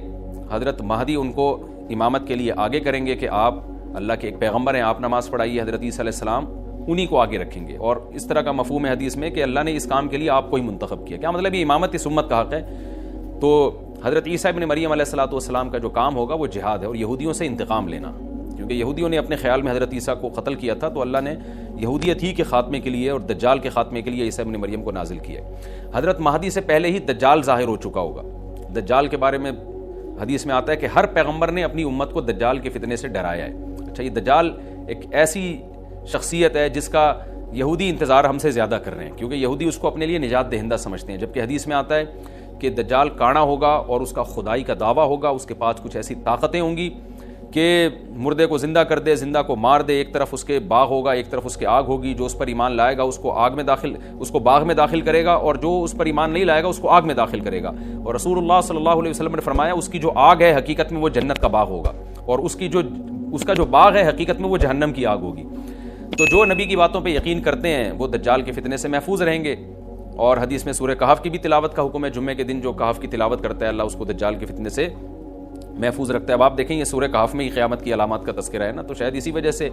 حضرت مہدی ان کو امامت کے لیے آگے کریں گے کہ آپ اللہ کے ایک پیغمبر ہیں, آپ نماز پڑھائیے. حضرت عیسیٰ علیہ السلام انہی کو آگے رکھیں گے, اور اس طرح کا مفہوم ہے حدیث میں کہ اللہ نے اس کام کے لیے آپ کو ہی منتخب کیا. کیا مطلب یہ امامت اس امت کا حق ہے, تو حضرت عیسیٰ ابن مریم علیہ الصلوۃ والسلام کا جو کام ہوگا وہ جہاد ہے اور یہودیوں سے انتقام لینا، کیونکہ یہودیوں نے اپنے خیال میں حضرت عیسیٰ کو قتل کیا تھا، تو اللہ نے یہودیت ہی کے خاتمے کے لیے اور دجال کے خاتمے کے لیے عیسیٰ ابن مریم کو نازل کیا ہے۔ حضرت مہدی سے پہلے ہی دجال ظاہر ہو چکا ہوگا۔ دجال کے بارے میں حدیث میں آتا ہے کہ ہر پیغمبر نے اپنی امت کو دجال کے فتنے سے ڈرایا ہے۔ اچھا، یہ دجال ایک ایسی شخصیت ہے جس کا یہودی انتظار ہم سے زیادہ کر رہے ہیں، کیونکہ یہودی اس کو اپنے لیے نجات دہندہ سمجھتے ہیں، جبکہ حدیث میں آتا ہے کہ دجال کانا ہوگا اور اس کا خدائی کا دعویٰ ہوگا، اس کے پاس کچھ ایسی طاقتیں ہوں گی کہ مردے کو زندہ کر دے، زندہ کو مار دے، ایک طرف اس کے باغ ہوگا، ایک طرف اس کے آگ ہوگی، جو اس پر ایمان لائے گا اس کو باغ میں داخل کرے گا، اور جو اس پر ایمان نہیں لائے گا اس کو آگ میں داخل کرے گا۔ اور رسول اللہ صلی اللہ علیہ وسلم نے فرمایا اس کی جو آگ ہے حقیقت میں وہ جنت کا باغ ہوگا، اور اس کا جو باغ ہے حقیقت میں وہ جہنم کی آگ ہوگی۔ تو جو نبی کی باتوں پہ یقین کرتے ہیں وہ دجال کے فتنے سے محفوظ رہیں گے۔ اور حدیث میں سورہ کہف کی بھی تلاوت کا حکم ہے، جمعے کے دن جو کہف کی تلاوت کرتا ہے اللہ اس کو دجال کے فتنے سے محفوظ رکھتا ہے۔ اب آپ دیکھیں یہ سورہ کہف میں ہی قیامت کی علامات کا تذکرہ ہے نا، تو شاید اسی وجہ سے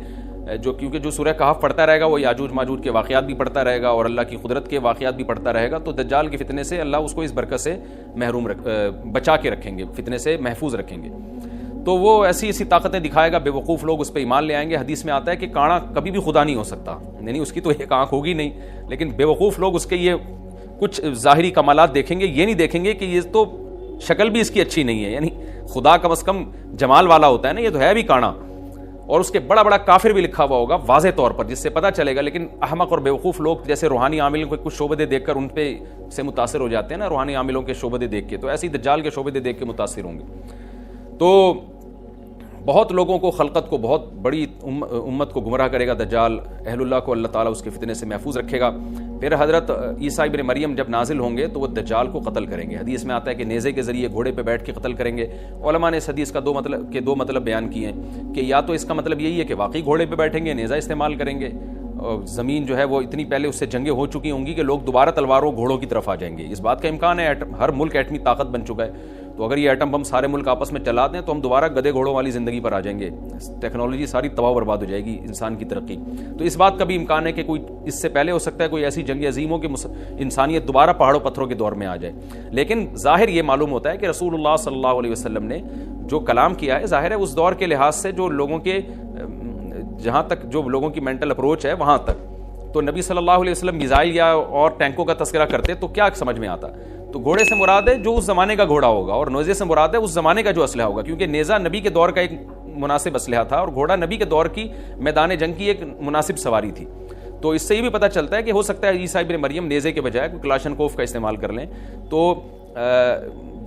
کیونکہ جو سورہ کہف پڑھتا رہے گا وہ یاجوج ماجوج کے واقعات بھی پڑھتا رہے گا اور اللہ کی قدرت کے واقعات بھی پڑھتا رہے گا، تو دجال کے فتنے سے اللہ اس کو اس برکت سے بچا کے رکھیں گے، فتنے سے محفوظ رکھیں گے۔ تو وہ ایسی طاقتیں دکھائے گا، بے وقوف لوگ اس پہ ایمان لے آئیں گے۔ حدیث میں آتا ہے کہ کانا کبھی بھی خدا نہیں ہو سکتا، یعنی اس کی تو ایک آنکھ ہوگی نہیں، لیکن بے وقوف لوگ اس کے یہ کچھ ظاہری کمالات دیکھیں گے، یہ نہیں دیکھیں گے کہ یہ تو شکل بھی اس کی اچھی نہیں ہے، یعنی خدا کم از کم جمال والا ہوتا ہے نا، یہ تو ہے بھی کانا، اور اس کے بڑا بڑا کافر بھی لکھا ہوا ہوگا واضح طور پر، جس سے پتہ چلے گا۔ لیکن احمق اور بیوقوف لوگ جیسے روحانی عاملوں کے کچھ شعبدے دیکھ کر ان پہ سے متاثر ہو جاتے ہیں نا، روحانی عاملوں کے شعبدے دیکھ کے، تو ایسے ہی دجال کے شعبدے دیکھ کے متاثر ہوں گے۔ تو بہت لوگوں کو، خلقت کو، بہت بڑی امت کو گمراہ کرے گا دجال، اہل اللہ کو اللہ تعالیٰ اس کے فتنے سے محفوظ رکھے گا۔ پھر حضرت عیسیٰ ابن مریم جب نازل ہوں گے تو وہ دجال کو قتل کریں گے۔ حدیث میں آتا ہے کہ نیزے کے ذریعے گھوڑے پہ بیٹھ کے قتل کریں گے۔ علماء نے اس حدیث کا دو مطلب بیان کیے ہیں کہ یا تو اس کا مطلب یہی ہے کہ واقعی گھوڑے پہ بیٹھیں گے، نیزہ استعمال کریں گے، اور زمین جو ہے وہ اتنی پہلے اس سے جنگیں ہو چکی ہوں گی کہ لوگ دوبارہ تلواروں گھوڑوں کی طرف آ جائیں گے۔ اس بات کا امکان ہے، ہر ملک ایٹمی طاقت بن چکا ہے، تو اگر یہ ایٹم بم سارے ملک آپس میں چلا دیں تو ہم دوبارہ گدے گھوڑوں والی زندگی پر آ جائیں گے، ٹیکنالوجی ساری تباہ و برباد ہو جائے گی، انسان کی ترقی۔ تو اس بات کا بھی امکان ہے کہ کوئی اس سے پہلے ہو سکتا ہے کوئی ایسی جنگ عظیم ہو کہ انسانیت دوبارہ پہاڑوں پتھروں کے دور میں آ جائے۔ لیکن ظاہر یہ معلوم ہوتا ہے کہ رسول اللہ صلی اللہ علیہ وسلم نے جو کلام کیا ہے، ظاہر ہے اس دور کے لحاظ سے جو لوگوں کے جہاں تک جو لوگوں کی مینٹل اپروچ ہے وہاں تک، تو نبی صلی اللہ علیہ وسلم میزائل یا اور ٹینکوں کا تذکرہ کرتے تو کیا سمجھ میں آتا؟ تو گھوڑے سے مراد ہے جو اس زمانے کا گھوڑا ہوگا، اور نیزے سے مراد ہے اس زمانے کا جو اسلحہ ہوگا، کیونکہ نیزہ نبی کے دور کا ایک مناسب اسلحہ تھا اور گھوڑا نبی کے دور کی میدان جنگ کی ایک مناسب سواری تھی۔ تو اس سے یہ بھی پتہ چلتا ہے کہ ہو سکتا ہے عیسیٰ ابن مریم نیزے کے بجائے کوئی کلاشنکوف کا استعمال کر لیں، تو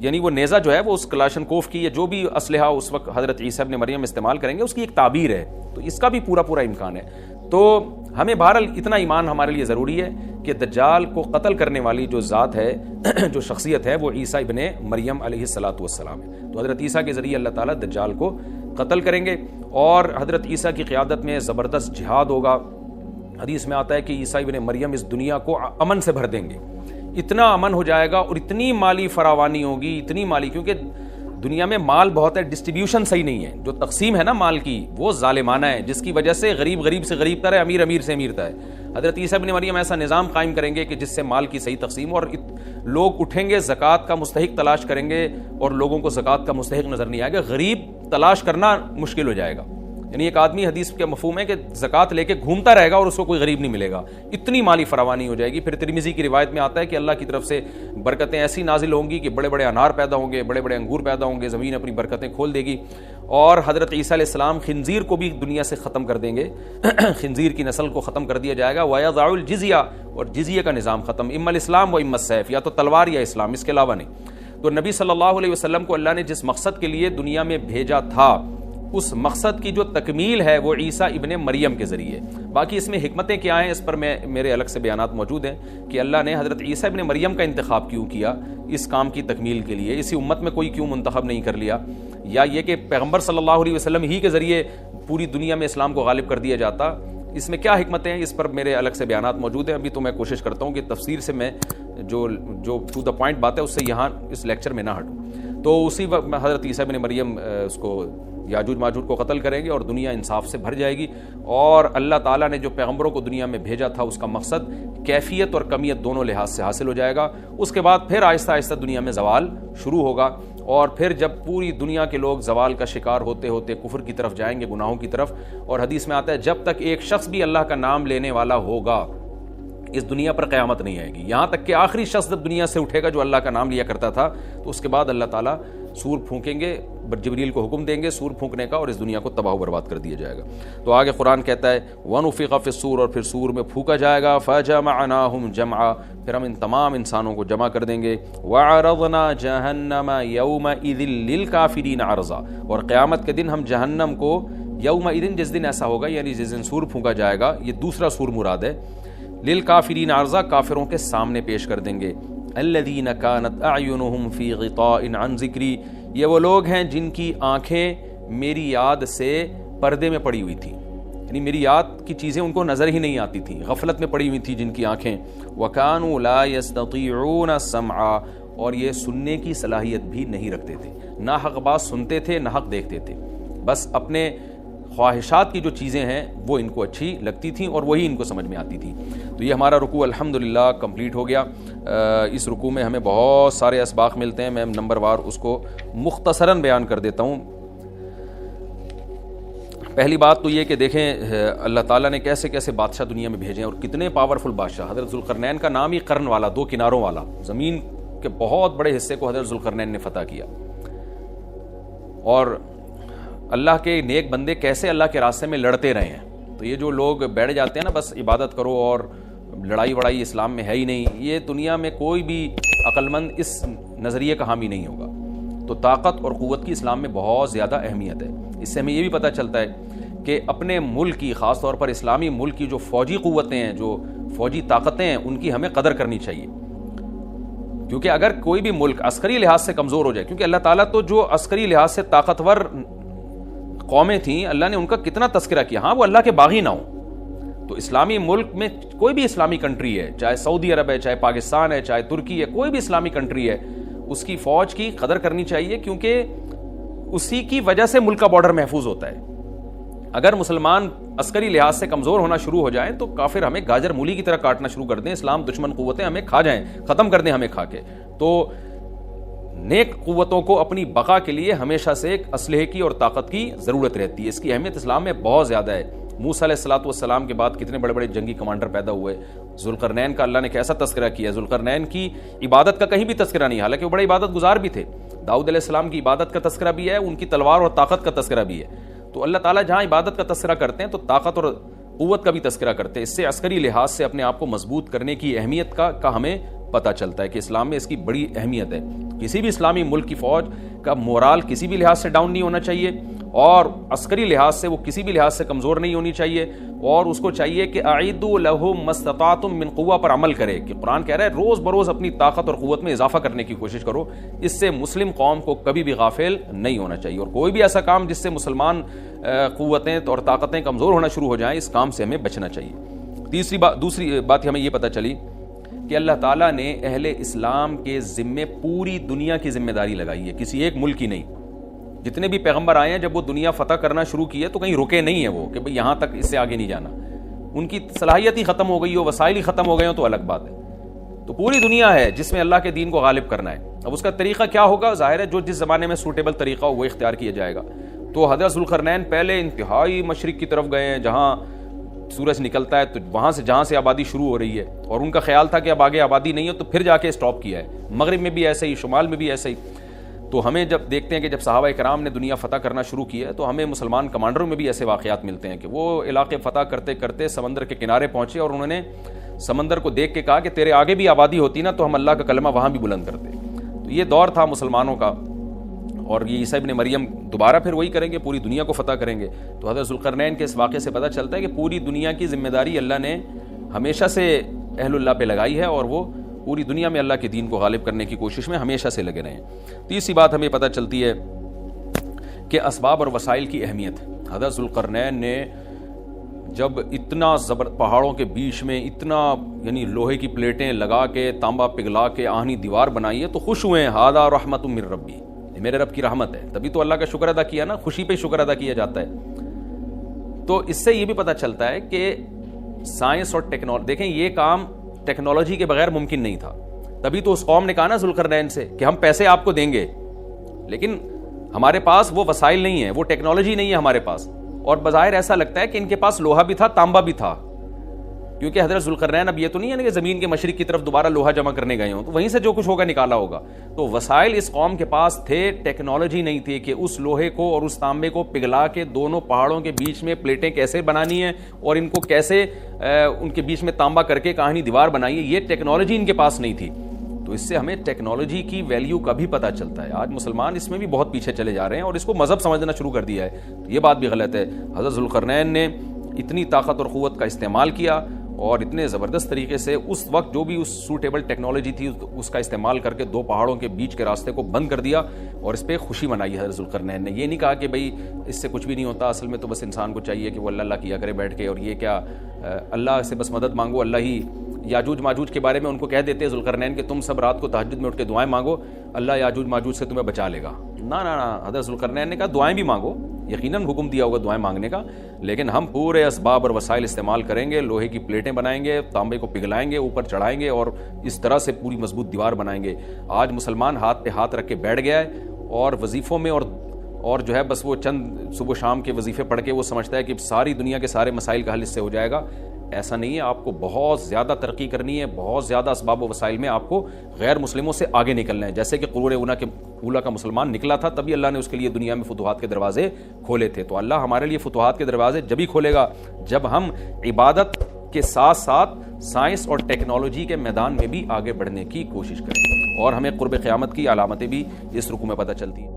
یعنی وہ نیزہ جو ہے وہ اس کلاشنکوف کی یا جو بھی اسلحہ اس وقت حضرت عیسیٰ ابن مریم استعمال کریں گے اس کی ایک تعبیر ہے، تو اس کا بھی پورا امکان ہے۔ تو ہمیں بہرحال اتنا ایمان ہمارے لیے ضروری ہے کہ دجال کو قتل کرنے والی جو ذات ہے، جو شخصیت ہے، وہ عیسیٰ ابن مریم علیہ الصلاۃ والسلام ہے۔ تو حضرت عیسیٰ کے ذریعے اللہ تعالیٰ دجال کو قتل کریں گے، اور حضرت عیسیٰ کی قیادت میں زبردست جہاد ہوگا۔ حدیث میں آتا ہے کہ عیسیٰ ابن مریم اس دنیا کو امن سے بھر دیں گے، اتنا امن ہو جائے گا اور اتنی مالی فراوانی ہوگی، اتنی مالی، کیونکہ دنیا میں مال بہت ہے، ڈسٹریبیوشن صحیح نہیں ہے، جو تقسیم ہے نا مال کی وہ ظالمانہ ہے، جس کی وجہ سے غریب غریب سے غریب تر ہے، امیر امیر سے امیر تر ہے۔ حضرت عیسیٰ ابن مریم ایسا نظام قائم کریں گے کہ جس سے مال کی صحیح تقسیم، اور لوگ اٹھیں گے زکوٰۃ کا مستحق تلاش کریں گے اور لوگوں کو زکوٰۃ کا مستحق نظر نہیں آئے گا، غریب تلاش کرنا مشکل ہو جائے گا۔ یعنی ایک آدمی، حدیث کا مفہوم ہے کہ زکوٰۃ لے کے گھومتا رہے گا اور اس کو کوئی غریب نہیں ملے گا، اتنی مالی فراوانی ہو جائے گی۔ پھر ترمذی کی روایت میں آتا ہے کہ اللہ کی طرف سے برکتیں ایسی نازل ہوں گی کہ بڑے بڑے انار پیدا ہوں گے، بڑے بڑے انگور پیدا ہوں گے، زمین اپنی برکتیں کھول دے گی، اور حضرت عیسیٰ علیہ السلام خنزیر کو بھی دنیا سے ختم کر دیں گے، خنزیر کی نسل کو ختم کر دیا جائے گا، وَيَضَعُ الْجِزْيَةَ، اور جزیہ کا نظام ختم، اما الاسلام و اما السیف، یا تو تلوار یا اسلام، اس کے علاوہ نہیں۔ تو نبی صلی اللہ علیہ وسلم کو اللہ نے جس مقصد کے لیے دنیا میں بھیجا تھا، اس مقصد کی جو تکمیل ہے وہ عیسیٰ ابن مریم کے ذریعے۔ باقی اس میں حکمتیں کیا ہیں اس پر میرے الگ سے بیانات موجود ہیں کہ اللہ نے حضرت عیسیٰ ابن مریم کا انتخاب کیوں کیا اس کام کی تکمیل کے لیے، اسی امت میں کوئی کیوں منتخب نہیں کر لیا، یا یہ کہ پیغمبر صلی اللہ علیہ وسلم ہی کے ذریعے پوری دنیا میں اسلام کو غالب کر دیا جاتا، اس میں کیا حکمتیں ہیں، اس پر میرے الگ سے بیانات موجود ہیں۔ ابھی تو میں کوشش کرتا ہوں کہ تفسیر سے میں جو ٹو دا پوائنٹ بات ہے اس سے یہاں اس لیکچر میں نہ ہٹوں۔ تو اسی وقت حضرت عیسیٰ ابن مریم اس کو یاجوج ماجوج کو قتل کریں گے اور دنیا انصاف سے بھر جائے گی. اور اللہ تعالیٰ نے جو پیغمبروں کو دنیا میں بھیجا تھا اس کا مقصد کیفیت اور کمیت دونوں لحاظ سے حاصل ہو جائے گا. اس کے بعد پھر آہستہ آہستہ دنیا میں زوال شروع ہوگا، اور پھر جب پوری دنیا کے لوگ زوال کا شکار ہوتے ہوتے کفر کی طرف جائیں گے، گناہوں کی طرف. اور حدیث میں آتا ہے جب تک ایک شخص بھی اللہ کا نام لینے والا ہوگا اس دنیا پر قیامت نہیں آئے گی. یہاں تک کہ آخری شخص جب دنیا سے اٹھے گا جو اللہ کا نام لیا کرتا تھا، تو اس کے بعد اللہ تعالیٰ سور پھونکیں گے، جبریل کو حکم دیں گے سور پھونکنے کا، اور اس دنیا کو تباہ و برباد کر دیا جائے گا. تو آگے قرآن کہتا ہے وَنُفِخَ فِي الصُّورِ، اور پھر سور میں پھونکا جائے گا. فَجَمَعْنَاهُمْ جَمْعًا، پھر ہم ان تمام انسانوں کو جمع کر دیں گے. وَعَرَضْنَا جَهَنَّمَ يَوْمَئِذٍ لِّلْكَافِرِينَ عَرْضًا، اور قیامت کے دن ہم جہنم کو یومئذ، جس دن ایسا ہوگا یعنی جس دن سور پھونکا جائے گا، یہ دوسرا سور مراد ہے، للکافرین عرضا، کافروں کے سامنے پیش کر دیں گے. الذین کانت اعینہم فی غطاء عن ذکری، یہ وہ لوگ ہیں جن کی آنکھیں میری یاد سے پردے میں پڑی ہوئی تھی، یعنی میری یاد کی چیزیں ان کو نظر ہی نہیں آتی تھی، غفلت میں پڑی ہوئی تھی جن کی آنکھیں. وکانوا لا یستطیعون السمع، اور یہ سننے کی صلاحیت بھی نہیں رکھتے تھے، نہ حق بات سنتے تھے نہ حق دیکھتے تھے، بس اپنے خواہشات کی جو چیزیں ہیں وہ ان کو اچھی لگتی تھیں اور وہی ان کو سمجھ میں آتی تھیں. تو یہ ہمارا رکوع الحمدللہ کمپلیٹ ہو گیا. اس رکوع میں ہمیں بہت سارے اسباق ملتے ہیں، میں نمبر وار اس کو مختصراً بیان کر دیتا ہوں. پہلی بات تو یہ کہ دیکھیں اللہ تعالیٰ نے کیسے کیسے بادشاہ دنیا میں بھیجے ہیں، اور کتنے پاورفل بادشاہ. حضرت ذوالقرنین کا نام ہی قرن والا، دو کناروں والا، زمین کے بہت بڑے حصے کو حضرت ذوالقرنین نے فتح کیا. اور اللہ کے نیک بندے کیسے اللہ کے راستے میں لڑتے رہے ہیں. تو یہ جو لوگ بیٹھ جاتے ہیں نا بس عبادت کرو اور لڑائی وڑائی اسلام میں ہے ہی نہیں، یہ دنیا میں کوئی بھی عقل مند اس نظریے کا حامی نہیں ہوگا. تو طاقت اور قوت کی اسلام میں بہت زیادہ اہمیت ہے. اس سے ہمیں یہ بھی پتہ چلتا ہے کہ اپنے ملک کی، خاص طور پر اسلامی ملک کی جو فوجی قوتیں ہیں، جو فوجی طاقتیں ہیں، ان کی ہمیں قدر کرنی چاہیے. کیونکہ اگر کوئی بھی ملک عسکری لحاظ سے کمزور ہو جائے، کیونکہ اللہ تعالیٰ تو جو عسکری لحاظ سے طاقتور قومیں تھیں اللہ نے ان کا کتنا تذکرہ کیا، ہاں وہ اللہ کے باغی نہ ہوں. تو اسلامی ملک میں کوئی بھی اسلامی کنٹری ہے، چاہے سعودی عرب ہے، چاہے پاکستان ہے، چاہے ترکی ہے، کوئی بھی اسلامی کنٹری ہے، اس کی فوج کی قدر کرنی چاہیے، کیونکہ اسی کی وجہ سے ملک کا بارڈر محفوظ ہوتا ہے. اگر مسلمان عسکری لحاظ سے کمزور ہونا شروع ہو جائیں تو کافر ہمیں گاجر مولی کی طرح کاٹنا شروع کر دیں، اسلام دشمن قوتیں ہمیں کھا جائیں، ختم کر دیں ہمیں کھا کے. تو نیک قوتوں کو اپنی بقا کے لیے ہمیشہ سے ایک اسلحے کی اور طاقت کی ضرورت رہتی ہے. اس کی اہمیت اسلام میں بہت زیادہ ہے. موسیٰ علیہ الصلوۃ والسلام کے بعد کتنے بڑے بڑے جنگی کمانڈر پیدا ہوئے. ذوالقرنین کا اللہ نے کیسا تذکرہ کیا. ذوالقرنین کی عبادت کا کہیں بھی تذکرہ نہیں، حالانکہ وہ بڑے عبادت گزار بھی تھے. داؤد علیہ السلام کی عبادت کا تذکرہ بھی ہے، ان کی تلوار اور طاقت کا تذکرہ بھی ہے. تو اللہ تعالیٰ جہاں عبادت کا تذکرہ کرتے ہیں تو طاقت اور قوت کا بھی تذکرہ کرتے ہیں. اس سے عسکری لحاظ سے اپنے آپ کو مضبوط کرنے کی اہمیت کا ہمیں پتہ چلتا ہے کہ اسلام میں اس کی بڑی اہمیت ہے. کسی بھی اسلامی ملک کی فوج کا مورال کسی بھی لحاظ سے ڈاؤن نہیں ہونا چاہیے، اور عسکری لحاظ سے وہ کسی بھی لحاظ سے کمزور نہیں ہونی چاہیے. اور اس کو چاہیے کہ اعیدوا لہم ما استطعتم من قوہ پر عمل کرے، کہ قرآن کہہ رہا ہے روز بروز اپنی طاقت اور قوت میں اضافہ کرنے کی کوشش کرو. اس سے مسلم قوم کو کبھی بھی غافل نہیں ہونا چاہیے، اور کوئی بھی ایسا کام جس سے مسلمان قوتیں اور طاقتیں کمزور ہونا شروع ہو جائیں، اس کام سے ہمیں بچنا چاہیے. دوسری بات ہمیں یہ پتہ چلی کہ اللہ تعالیٰ نے اہل اسلام کے ذمے پوری دنیا کی ذمہ داری لگائی ہے، کسی ایک ملک کی نہیں. جتنے بھی پیغمبر آئے ہیں جب وہ دنیا فتح کرنا شروع کی ہے تو کہیں رکے نہیں ہیں وہ کہ بھئی یہاں تک، اس سے آگے نہیں جانا. ان کی صلاحیت ہی ختم ہو گئی ہو، وسائل ہی ختم ہو گئے ہوں تو الگ بات ہے. تو پوری دنیا ہے جس میں اللہ کے دین کو غالب کرنا ہے. اب اس کا طریقہ کیا ہوگا؟ ظاہر ہے جو جس زمانے میں سوٹیبل طریقہ ہو وہ اختیار کیا جائے گا. تو حضرت ذوالقرنین پہلے انتہائی مشرق کی طرف گئے ہیں جہاں سورج نکلتا ہے، تو وہاں سے جہاں سے آبادی شروع ہو رہی ہے، اور ان کا خیال تھا کہ اب آگے آبادی نہیں ہے تو پھر جا کے اسٹاپ کیا ہے. مغرب میں بھی ایسے ہی، شمال میں بھی ایسے ہی. تو ہمیں جب دیکھتے ہیں کہ جب صحابہ کرام نے دنیا فتح کرنا شروع کی ہے تو ہمیں مسلمان کمانڈروں میں بھی ایسے واقعات ملتے ہیں کہ وہ علاقے فتح کرتے کرتے سمندر کے کنارے پہنچے اور انہوں نے سمندر کو دیکھ کے کہا کہ تیرے آگے بھی آبادی ہوتی نا تو ہم اللہ کا کلمہ وہاں بھی بلند کرتے. تو یہ دور تھا مسلمانوں کا، اور یہ عیسیٰ ابن مریم دوبارہ پھر وہی کریں گے، پوری دنیا کو فتح کریں گے. تو حضرت ذوالقرنین کے اس واقعے سے پتہ چلتا ہے کہ پوری دنیا کی ذمہ داری اللہ نے ہمیشہ سے اہل اللہ پہ لگائی ہے، اور وہ پوری دنیا میں اللہ کے دین کو غالب کرنے کی کوشش میں ہمیشہ سے لگے رہے ہیں. تیسری بات ہمیں پتہ چلتی ہے کہ اسباب اور وسائل کی اہمیت. حضرت ذوالقرنین نے جب اتنا پہاڑوں کے بیچ میں اتنا یعنی لوہے کی پلیٹیں لگا کے، تانبا پگھلا کے آہنی دیوار بنائی ہے تو خوش ہوئے ہیں. ھذا رحمت من ربی، یہ میرے رب کی رحمت ہے. تبھی تو اللہ کا شکر ادا کیا نا, خوشی پہ شکر ادا کیا جاتا ہے. تو اس سے یہ بھی پتہ چلتا ہے کہ سائنس اور ٹیکنالوجی, دیکھیں یہ کام ٹیکنالوجی کے بغیر ممکن نہیں تھا. تبھی تو اس قوم نے کہا نا ذوالقرنین سے کہ ہم پیسے آپ کو دیں گے, لیکن ہمارے پاس وہ وسائل نہیں ہیں, وہ ٹیکنالوجی نہیں ہے ہمارے پاس. اور بظاہر ایسا لگتا ہے کہ ان کے پاس لوہا بھی تھا, تانبا بھی تھا, کیونکہ حضرت ذوالقرنین اب یہ تو نہیں ہے کہ زمین کے مشرق کی طرف دوبارہ لوہا جمع کرنے گئے ہوں, تو وہیں سے جو کچھ ہوگا نکالا ہوگا. تو وسائل اس قوم کے پاس تھے, ٹیکنالوجی نہیں تھی کہ اس لوہے کو اور اس تانبے کو پگھلا کے دونوں پہاڑوں کے بیچ میں پلیٹیں کیسے بنانی ہیں اور ان کو کیسے ان کے بیچ میں تانبا کر کے کہانی دیوار بنائی ہے. یہ ٹیکنالوجی ان کے پاس نہیں تھی. تو اس سے ہمیں ٹیکنالوجی کی ویلیو کا بھی پتہ چلتا ہے. آج مسلمان اس میں بھی بہت پیچھے چلے جا رہے ہیں اور اس کو مذہب سمجھنا شروع کر دیا ہے. یہ بات بھی غلط ہے. حضرت ذوالقرنین نے اتنی طاقت اور قوت کا استعمال کیا اور اتنے زبردست طریقے سے اس وقت جو بھی اس سوٹیبل ٹیکنالوجی تھی اس کا استعمال کر کے دو پہاڑوں کے بیچ کے راستے کو بند کر دیا اور اس پہ خوشی منائی حضرت ذوالقرنین نے. یہ نہیں کہا کہ بھئی اس سے کچھ بھی نہیں ہوتا, اصل میں تو بس انسان کو چاہیے کہ وہ اللہ اللہ کیا کرے بیٹھ کے, اور یہ کیا اللہ سے بس مدد مانگو, اللہ ہی. یاجوج ماجوج کے بارے میں ان کو کہہ دیتے ذوالقرنین کہ تم سب رات کو تہجد میں اٹھ کے دعائیں مانگو, اللہ یاجوج ماجوج سے تمہیں بچا لے گا. نہ حضرت ذوالقرنین نے کہا دعائیں بھی مانگو, یقیناً حکم دیا ہوگا دعائیں مانگنے کا, لیکن ہم پورے اسباب اور وسائل استعمال کریں گے, لوہے کی پلیٹیں بنائیں گے, تانبے کو پگھلائیں گے, اوپر چڑھائیں گے اور اس طرح سے پوری مضبوط دیوار بنائیں گے. آج مسلمان ہاتھ پہ ہاتھ رکھ کے بیٹھ گیا ہے اور وظیفوں میں اور جو ہے بس وہ چند صبح شام کے وظیفے پڑھ کے وہ سمجھتا ہے کہ ساری دنیا کے سارے مسائل کا حل اس سے ہو جائے گا. ایسا نہیں ہے. آپ کو بہت زیادہ ترقی کرنی ہے, بہت زیادہ اسباب و وسائل میں آپ کو غیر مسلموں سے آگے نکلنا ہے. جیسے کہ قرون اولا کا مسلمان نکلا تھا, تبھی اللہ نے اس کے لیے دنیا میں فتوحات کے دروازے کھولے تھے. تو اللہ ہمارے لیے فتوحات کے دروازے جبھی کھولے گا جب ہم عبادت کے ساتھ ساتھ سائنس اور ٹیکنالوجی کے میدان میں بھی آگے بڑھنے کی کوشش کریں. اور ہمیں قرب قیامت کی علامتیں بھی اس رکوع میں پتہ چلتی ہیں.